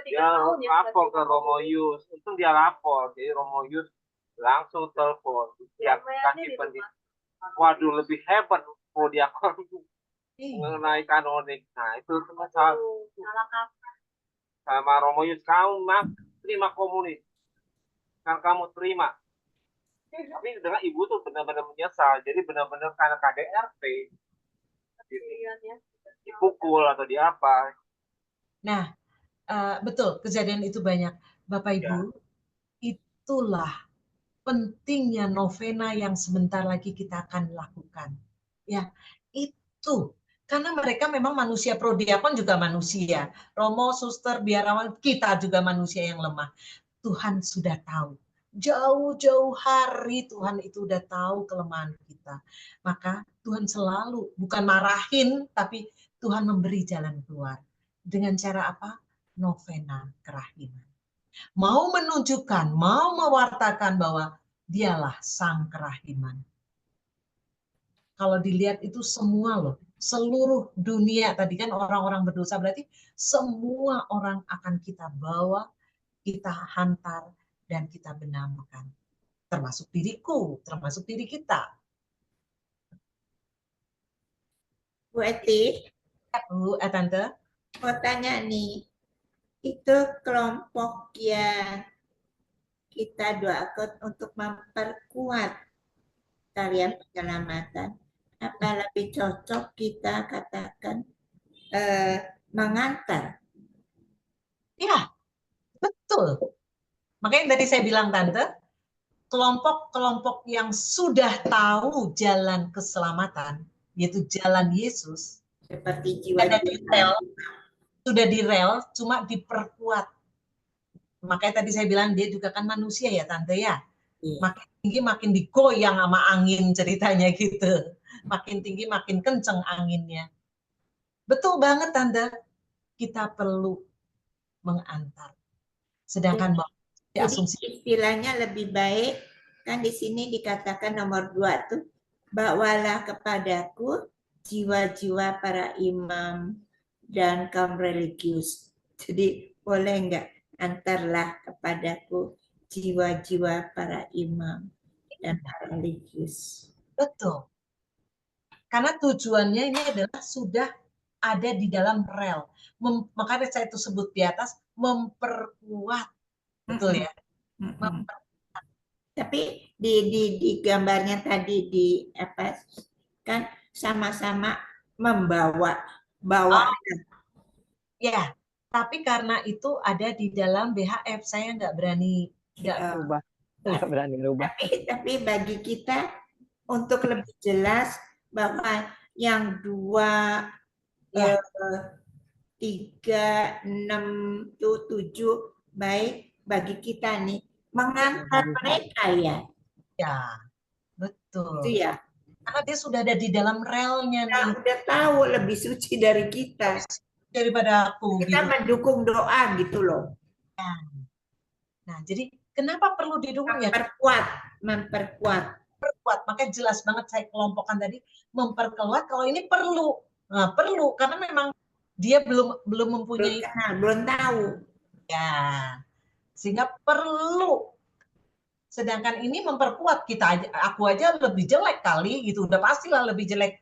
Dia lapor ke Romo Yus, untung dia lapor, jadi Romo Yus langsung telepon, dia kasih pendidikan. Waduh, lebih hebat prodiakon mengenai kanonik. Nah itu semua sama Romo Yus, kamu terima komuni, kan kamu terima. Tapi dengan ibu tuh benar-benar menyesal, jadi benar-benar karena KDRT dipukul atau di apa.
Nah, betul, kejadian itu banyak. Bapak Ibu, itulah pentingnya novena yang sebentar lagi kita akan lakukan. Ya, itu. Karena mereka memang manusia, prodiakon juga manusia. Romo, suster, biarawan, kita juga manusia yang lemah. Tuhan sudah tahu. Jauh-jauh hari Tuhan itu udah tahu kelemahan kita. Maka Tuhan selalu, bukan marahin, tapi Tuhan memberi jalan keluar. Dengan cara apa? Novena kerahiman. Mau menunjukkan, mau mewartakan bahwa dialah sang kerahiman. Kalau dilihat itu semua loh, seluruh dunia. Tadi kan orang-orang berdosa, berarti semua orang akan kita bawa, kita hantar, dan kita benamkan. Termasuk diriku, termasuk diri kita.
Bu Eti,
Bu, Tante?
mau tanya nih, itu kelompok yang kita doakan untuk memperkuat tarian penyelamatan. Apa lebih cocok kita katakan mengantar?
Ya, betul. Makanya tadi saya bilang, Tante, kelompok-kelompok yang sudah tahu jalan keselamatan, yaitu jalan Yesus,
Seperti
ada di
jiwa-jiwa.
rel, sudah di rel, cuma diperkuat. Makanya tadi saya bilang dia juga kan manusia ya, Tante ya.
Iya.
Makin tinggi makin digoyang sama angin ceritanya gitu. Makin tinggi makin kenceng anginnya. Betul banget, Tante. Kita perlu mengantar. Sedangkan
Jadi
asumsi
istilahnya lebih baik, kan di sini dikatakan nomor 2 tuh, bawalah kepadaku jiwa-jiwa para imam dan kaum religius. Jadi boleh enggak antarlah kepadaku jiwa-jiwa para imam dan para religius.
betul. Karena tujuannya ini adalah sudah ada di dalam rel. Makanya saya itu sebut di atas memperkuat. Betul ya?
Tapi di gambarnya tadi di apa kan sama-sama membawa
Ya, tapi karena itu ada di dalam BHF, saya nggak berani
Rubah. Nggak berani rubah.
Tapi bagi kita untuk lebih jelas bahwa yang 2,
Ya.
3, 6, 7 baik bagi kita nih mengantar mereka ya.
Ya, betul.
Itu ya.
Karena dia sudah ada di dalam relnya nih.
Udah tahu lebih suci dari kita.
Daripada aku.
Kita
gitu.
mendukung doa gitu loh.
Nah, jadi kenapa perlu didukung ya?
Memperkuat.
Makanya jelas banget saya kelompokkan tadi memperkuat kalau ini perlu. Nah, perlu karena memang dia belum mempunyai
belum tahu.
Ya. Sehingga perlu. Sedangkan ini memperkuat kita aku aja lebih jelek kali gitu. Udah pastilah lebih jelek.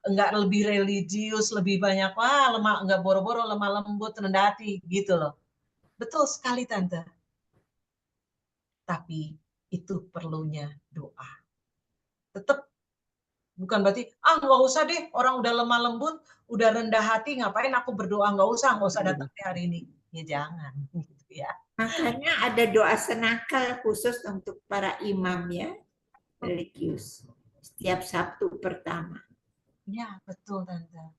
Enggak lebih religius, lebih banyak lemah, enggak boro-boro, lemah lembut, rendah hati gitu loh. Betul sekali, Tante. Tapi itu perlunya doa. Tetap bukan berarti nggak usah deh, orang udah lemah lembut, udah rendah hati, ngapain aku berdoa, nggak usah datang hari ini. Ya jangan gitu ya.
Makanya ada doa senakal khusus untuk para imam ya, religius. Setiap Sabtu pertama.
Ya, betul, Tante.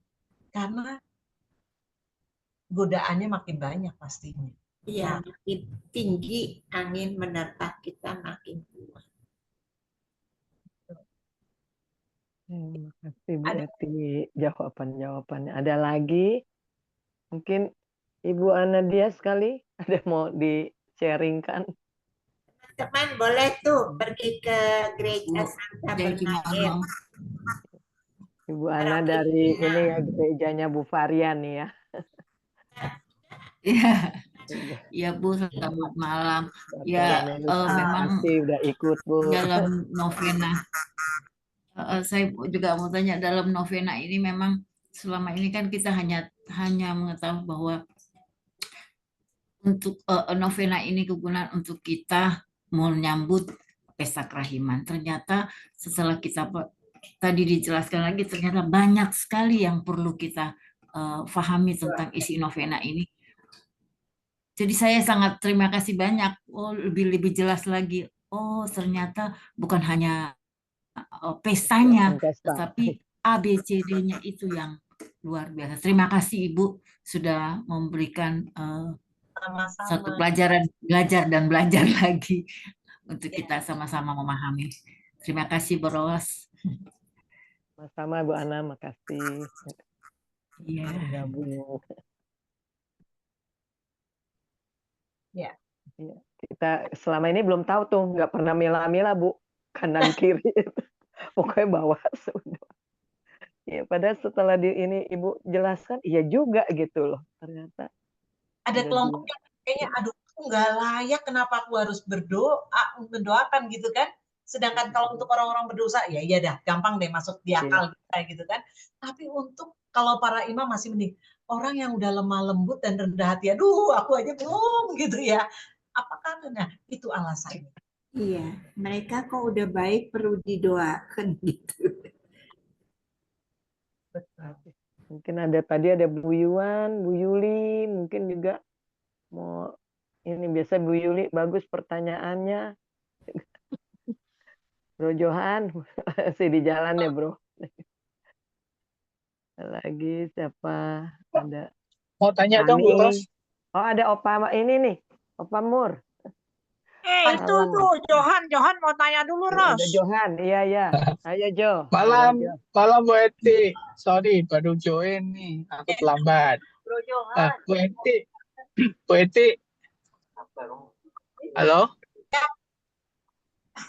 Karena godaannya makin banyak pastinya.
Iya, makin tinggi angin menerpa kita makin kuat.
Terima kasih Bu Eti jawabannya. Ada lagi? Mungkin Ibu Anadia sekali ada mau di-sharingkan?
Teman boleh tuh pergi ke gereja Santa Bernadette.
Ibu Ana dari ini ya gerejanya Bu Varian nih ya.
Iya, ya Bu, selamat malam. Ya, memang
udah ikut Bu.
Dalam novena, saya juga mau tanya, dalam novena ini memang selama ini kan kita hanya mengetahui bahwa untuk novena ini kegunaan untuk kita menyambut pesta kerahiman. Ternyata setelah kita tadi dijelaskan lagi, ternyata banyak sekali yang perlu kita pahami tentang isi novena ini. Jadi saya sangat terima kasih banyak. Oh, lebih jelas lagi. Oh, ternyata bukan hanya pestanya, tetapi ABCD-nya itu yang luar biasa. Terima kasih Ibu sudah memberikan satu belajar dan belajar lagi untuk kita sama-sama memahami. Terima kasih Boros.
Sama-sama Bu Ana, makasih.
Iya.
Gabung.
Ya.
Kita selama ini belum tahu tuh, nggak pernah mila-mila Bu, kanan kiri. pokoknya bawa sudah. Ya, padahal setelah ini Ibu jelaskan, iya juga gitu loh. Ternyata
Ada
ada
kelompok
dua.
yang kayaknya, aduh, aku nggak layak, kenapa aku harus berdoa, mendoakan gitu kan. Sedangkan kalau untuk orang-orang berdosa, ya iya dah, gampang deh masuk di akal kita gitu kan. Tapi untuk kalau para imam masih mending, orang yang udah lemah lembut dan rendah hati, aduh, aku aja belum gitu ya. Apakah nah itu alasannya?
Iya, mereka kok udah baik perlu didoakan gitu.
Mungkin ada tadi ada Bu Yuan, Bu Yuli, mungkin juga mau ini biasa Bu Yuli bagus pertanyaannya. Bro Johan masih di jalan ya Bro. Lagi siapa? Ada
Mau tanya dong, Bu Ros.
Oh ada Opa ini nih, Opa Mur.
Itu tuh Johan mau tanya dulu, Ros.
Ada Johan, iya. Ayo Jo.
Malam Bu Eti. Sorry, baru join nih. Aku terlambat.
Bro Johan.
Bu Eti. Halo?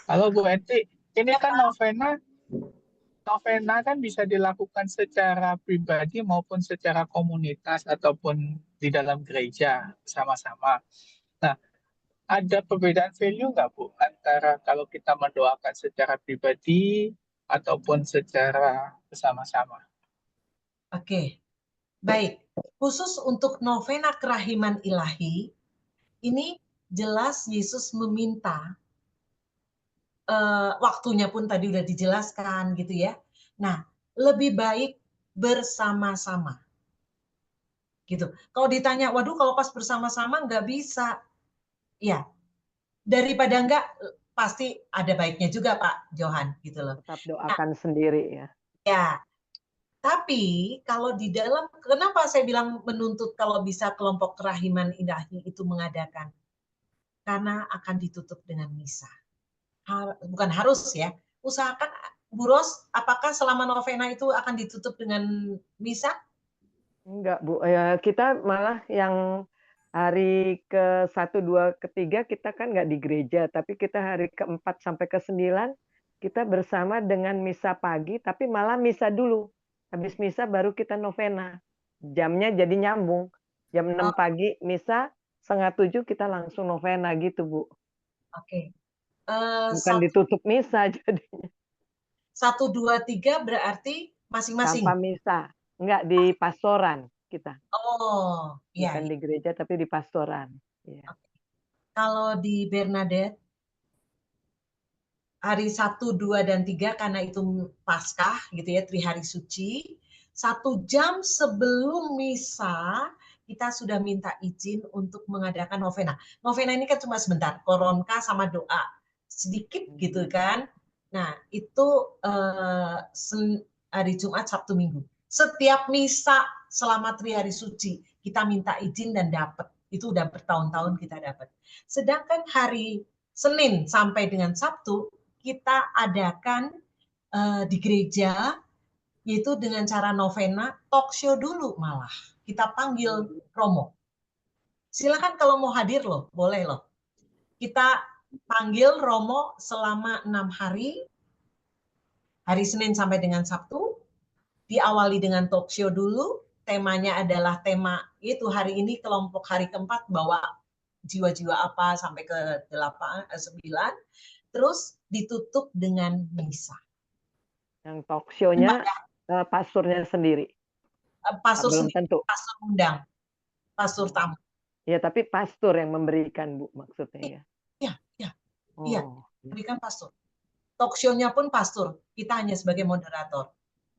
Halo Bu Eti. Ini kan novena kan bisa dilakukan secara pribadi maupun secara komunitas ataupun di dalam gereja sama-sama. Nah, ada perbedaan value nggak Bu antara kalau kita mendoakan secara pribadi ataupun secara bersama-sama?
Oke, baik. Khusus untuk novena kerahiman ilahi, ini jelas Yesus meminta, waktunya pun tadi udah dijelaskan gitu ya. Nah, lebih baik bersama-sama. Gitu. Kalau ditanya, waduh kalau pas bersama-sama nggak bisa. Ya, daripada nggak, pasti ada baiknya juga Pak Johan gitu loh.
Tetap doakan sendiri ya.
Ya, tapi kalau di dalam, kenapa saya bilang menuntut kalau bisa kelompok kerahiman ilahi itu mengadakan? Karena akan ditutup dengan misa. Bukan harus ya, usahakan Bu Ros, apakah selama novena itu akan ditutup dengan misa?
Enggak Bu, ya kita malah yang hari ke-1, 2, ke-3 kita kan nggak di gereja, tapi kita hari ke-4 sampai ke-9 kita bersama dengan misa pagi, tapi malah misa dulu. Habis misa baru kita novena. Jamnya jadi nyambung. Jam 6 pagi misa, 6:30 kita langsung novena gitu Bu.
Oke.
Bukan ditutup misa jadinya.
1, 2, 3 berarti masing-masing?
Tanpa misa. Enggak, di pastoran kita.
Oh, iya.
Bukan di gereja tapi di pastoran. Ya.
Kalau di Bernadette, hari 1, 2, dan 3 karena itu Paskah gitu ya, Trihari Suci, 1 jam sebelum misa kita sudah minta izin untuk mengadakan novena. Novena ini kan cuma sebentar, koronka sama doa sedikit gitu kan. Nah, itu hari Jumat, Sabtu, Minggu. Setiap misa selama Trihari Suci kita minta izin dan dapat. Itu udah bertahun-tahun kita dapat. Sedangkan hari Senin sampai dengan Sabtu kita adakan di gereja, yaitu dengan cara novena, talk show dulu malah. Kita panggil Romo. Silakan kalau mau hadir loh, boleh loh. Kita panggil Romo selama 6 hari, hari Senin sampai dengan Sabtu, diawali dengan talk show dulu, temanya adalah tema itu hari ini kelompok hari ke-4 bawa jiwa-jiwa apa sampai ke 8, 9, terus ditutup dengan misa.
Yang talk show-nya pastornya sendiri.
Pastor
belum
sendiri,
tentu.
pastor undang, pastor tamu.
Ya, tapi pastor yang memberikan Bu maksudnya ya.
Iya, berikan pastor. Talk show-nya pun pastor, kita hanya sebagai moderator.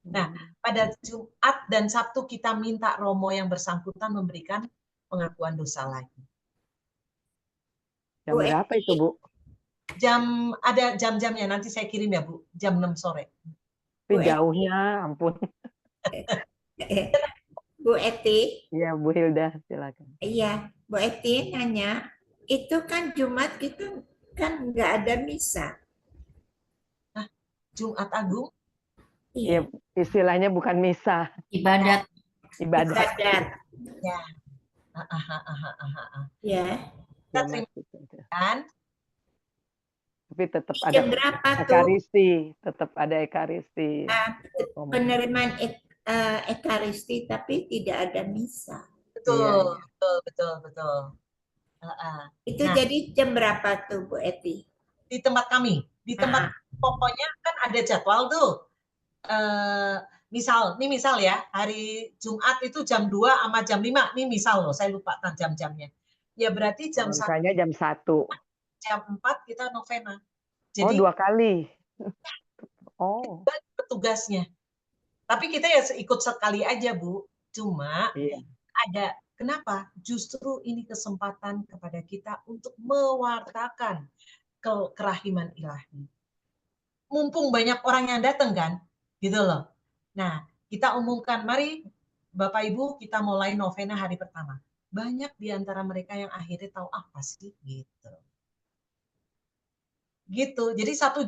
Nah, pada Jumat dan Sabtu kita minta Romo yang bersangkutan memberikan pengakuan dosa lagi.
Jam berapa itu Bu?
Ada jam-jamnya, nanti saya kirim ya Bu, jam 6 sore.
Tapi jauhnya, ampun.
Bu Eti.
Iya, Bu Hilda, silakan.
Iya, Bu Eti nanya, itu kan Jumat kita kan nggak ada misa.
Nah, Jumat Agung?
Iya, istilahnya bukan misa.
Ibadat.
Ibadat.
Ya.
Ya.
Kita terima kan?
Tapi Tapi tetap ada
Jam berapa tuh?
ekaristi, tetap ada ekaristi.
Penerimaan ekaristi, tapi tidak ada misa.
Betul,
Iya.
betul.
Itu
Nah,
jadi jam berapa tuh Bu Eti?
di tempat kami, di tempat pokoknya kan ada jadwal tuh. Misal ya, hari Jumat itu jam 2 sama jam 5. Nih misal loh, saya lupa jam-jamnya. Ya berarti jam 1,
Kayaknya jam 1.
jam 4 kita novena.
Oh,
Jadi
2 kali. Oh.
petugasnya. Tapi kita ya ikut sekali aja, Bu. Cuma
Iya.
ada, kenapa? Justru ini kesempatan kepada kita untuk mewartakan kerahiman ilahi. Mumpung banyak orang yang datang kan, gitu loh. Nah, kita umumkan, mari Bapak Ibu kita mulai novena hari pertama. Banyak di antara mereka yang akhirnya tahu apa sih, gitu. Gitu. Jadi 1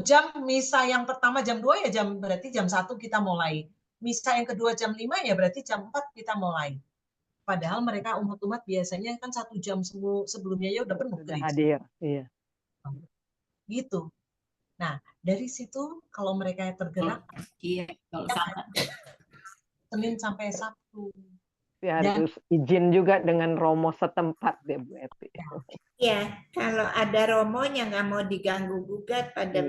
jam misa yang pertama jam 2 ya berarti jam 1 kita mulai. Misa yang kedua jam 5 ya berarti jam 4 kita mulai. Padahal mereka umat-umat biasanya kan 1 jam sebelumnya ya udah penuh
Sudah
gereja.
hadir. Iya.
Gitu. Nah, dari situ kalau mereka tergerak,
Iya, kalau sangat.
Senin sampai Sabtu.
Ya, harus izin juga dengan romo setempat deh Bu Eti.
Ya, kalau ada romonya nggak mau diganggu gugat pada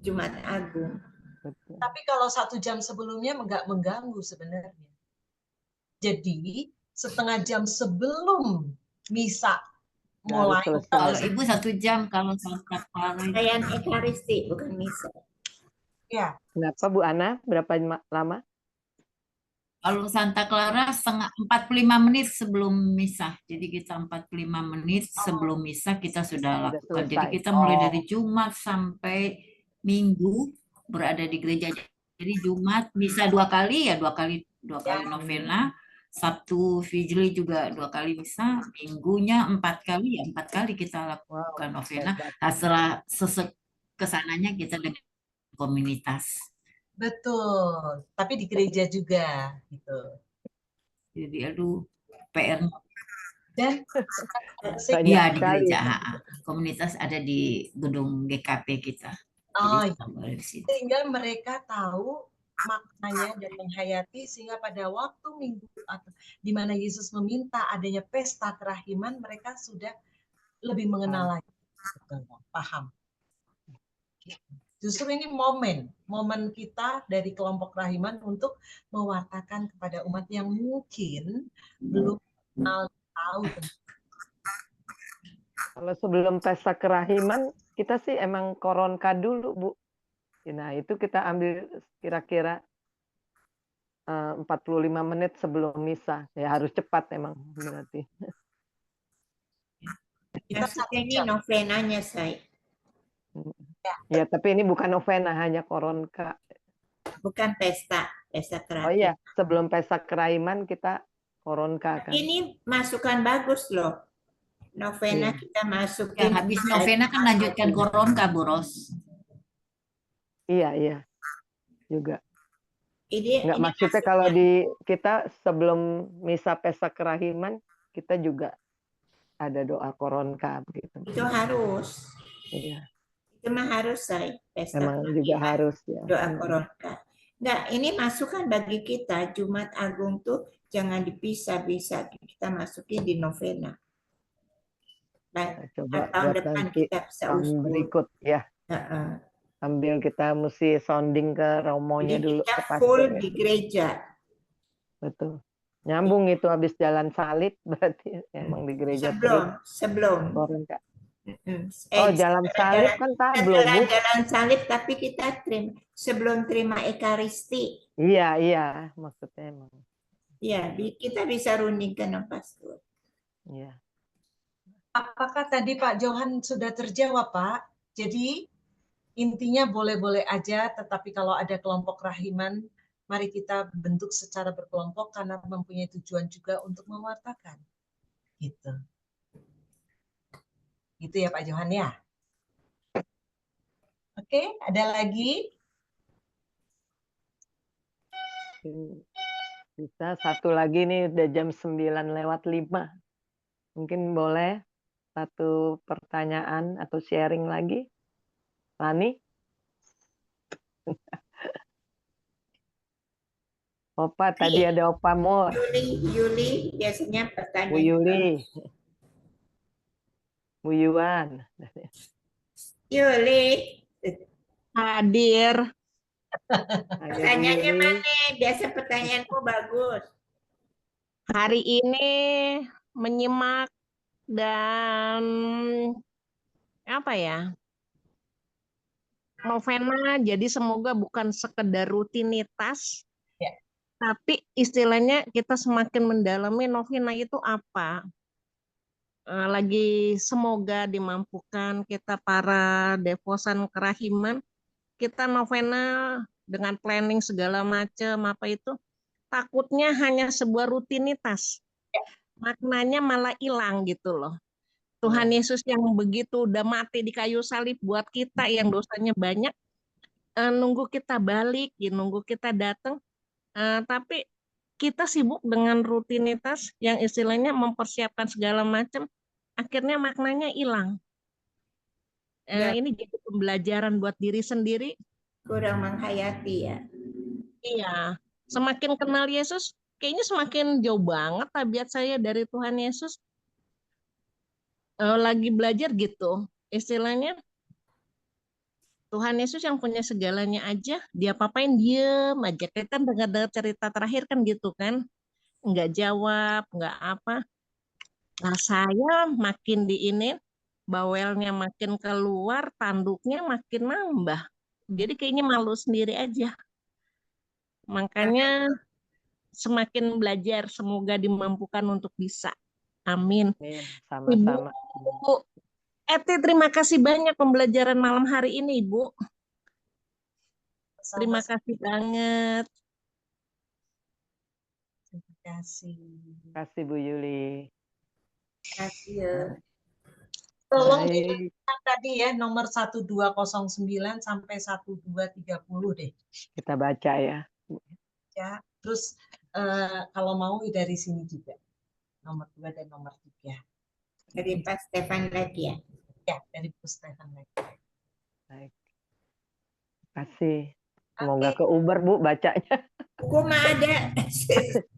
Jumat Agung.
Betul.
Tapi kalau 1 jam sebelumnya nggak mengganggu sebenarnya. Jadi setengah jam sebelum misa mulai.
Kalau Ibu 1 jam, kalau Santa Clara
Perayaan Ekaristi bukan misa.
Ya.
Kenapa Bu Ana? Berapa lama?
Kalau Santa Clara 45 menit sebelum misa. Jadi kita 45 menit sebelum misa kita sudah lakukan. Jadi kita mulai dari Jumat sampai Minggu berada di gereja. Jadi Jumat misa 2 kali ya, 2 kali novena. Sabtu Vigili juga 2 kali misa. Minggunya 4 kali ya, 4 kali kita lakukan novena. Setelah kesananya kita dengan komunitas.
Betul, tapi di gereja juga gitu.
Jadi aduh PR.
Dan
iya di gereja, komunitas ada di gedung GKP kita.
Sehingga mereka tahu maknanya dan menghayati, sehingga pada waktu Minggu di mana Yesus meminta adanya pesta kerahiman, mereka sudah lebih mengenal lagi, paham. Justru ini momen kita dari kelompok kerahiman untuk mewartakan kepada umat yang mungkin belum tahu.
Kalau sebelum pesta kerahiman, kita sih emang koronka dulu, Bu. Nah, itu kita ambil kira-kira 45 menit sebelum misa. Ya harus cepat emang berarti.
Maksudnya ini novenanya, saya.
Ya, tapi ini bukan novena, hanya koronka.
Bukan pesta kerahiman.
Oh iya, sebelum pesta kerahiman kita koronka kan.
Ini masukan bagus loh. Novena kita masukin.
Ya, habis novena kan lanjutkan koronka, Bu Ros.
Iya. Juga.
Ini
maksudnya kalau di kita sebelum misa pesta kerahiman, kita juga ada doa koronka begitu.
Itu harus.
Iya.
Itu mah harus, saya.
Memang juga harus ya.
Doa koronka. Nah, ini masukan bagi kita, Jumat Agung tuh jangan dipisah, bisa kita masukin di novena. Nah,
coba
tahun depan kita bisa usul.
Berikut ya. Ambil kita mesti sounding ke romonya
jadi
dulu.
Kita full di gereja.
Betul. Nyambung itu habis jalan salib berarti emang di gereja
sebelum.
Koronka. Jalan salib kan tablo, Bu.
Jalan salib tapi kita sebelum terima Ekaristi.
Iya, maksudnya emang.
Iya, kita bisa rundingkan apa pastor.
Iya.
Apakah tadi Pak Johan sudah terjawab, Pak? Jadi intinya boleh-boleh aja, tetapi kalau ada kelompok rahiman, mari kita bentuk secara berkelompok karena mempunyai tujuan juga untuk mewartakan. Gitu. Gitu ya Pak Johan ya. Oke, ada lagi?
Bisa satu lagi nih, udah jam 9:05. Mungkin boleh satu pertanyaan atau sharing lagi? Lani? Opa, tadi ada Opa Mor.
Yuli biasanya
Bu
pertanyaan.
Yuli. Bu Yuan.
Yuli,
Hadir.
Ayo, Bu
pertanyaannya
Yuli.
mana? Biasa pertanyaanmu bagus.
Hari ini menyimak dan apa ya? Novena, jadi semoga bukan sekedar rutinitas,
Ya.
tapi istilahnya kita semakin mendalami novena itu apa. Lagi semoga dimampukan kita para devosan kerahiman, kita novena dengan planning segala macam apa itu, takutnya hanya sebuah rutinitas. Maknanya malah hilang gitu loh. Tuhan Yesus yang begitu udah mati di kayu salib buat kita yang dosanya banyak, nunggu kita balik, nunggu kita datang, tapi kita sibuk dengan rutinitas yang istilahnya mempersiapkan segala macam, akhirnya maknanya hilang.
Ya.
Ini jadi pembelajaran buat diri sendiri.
Kurang menghayati ya.
Iya, semakin kenal Yesus, kayaknya semakin jauh banget tabiat saya dari Tuhan Yesus. Lagi belajar gitu, istilahnya Tuhan Yesus yang punya segalanya aja, dia papain diem aja. Kita kan dengar cerita terakhir kan gitu kan, nggak jawab, nggak apa. Nah saya makin diinin, bawelnya makin keluar, tanduknya makin nambah. Jadi kayaknya malu sendiri aja. Makanya semakin belajar, semoga dimampukan untuk bisa. Amin.
Sama-sama.
Ibu Eti, terima kasih banyak pembelajaran malam hari ini, Ibu. Terima kasih banget.
Terima kasih.
Terima kasih Bu Yuli.
Terima kasih ya.
Tolong
Baik.
diingat tadi ya nomor 1209 sampai 1230 deh.
Kita baca ya.
Ya, terus kalau mau dari sini juga. Nomor 2 dan nomor 3.
Dari Pak Stefan lagi ya.
Ya, dari Bu Stefan lagi.
Baik. Terima kasih. Semoga ke Uber Bu bacanya.
Buku mah ada.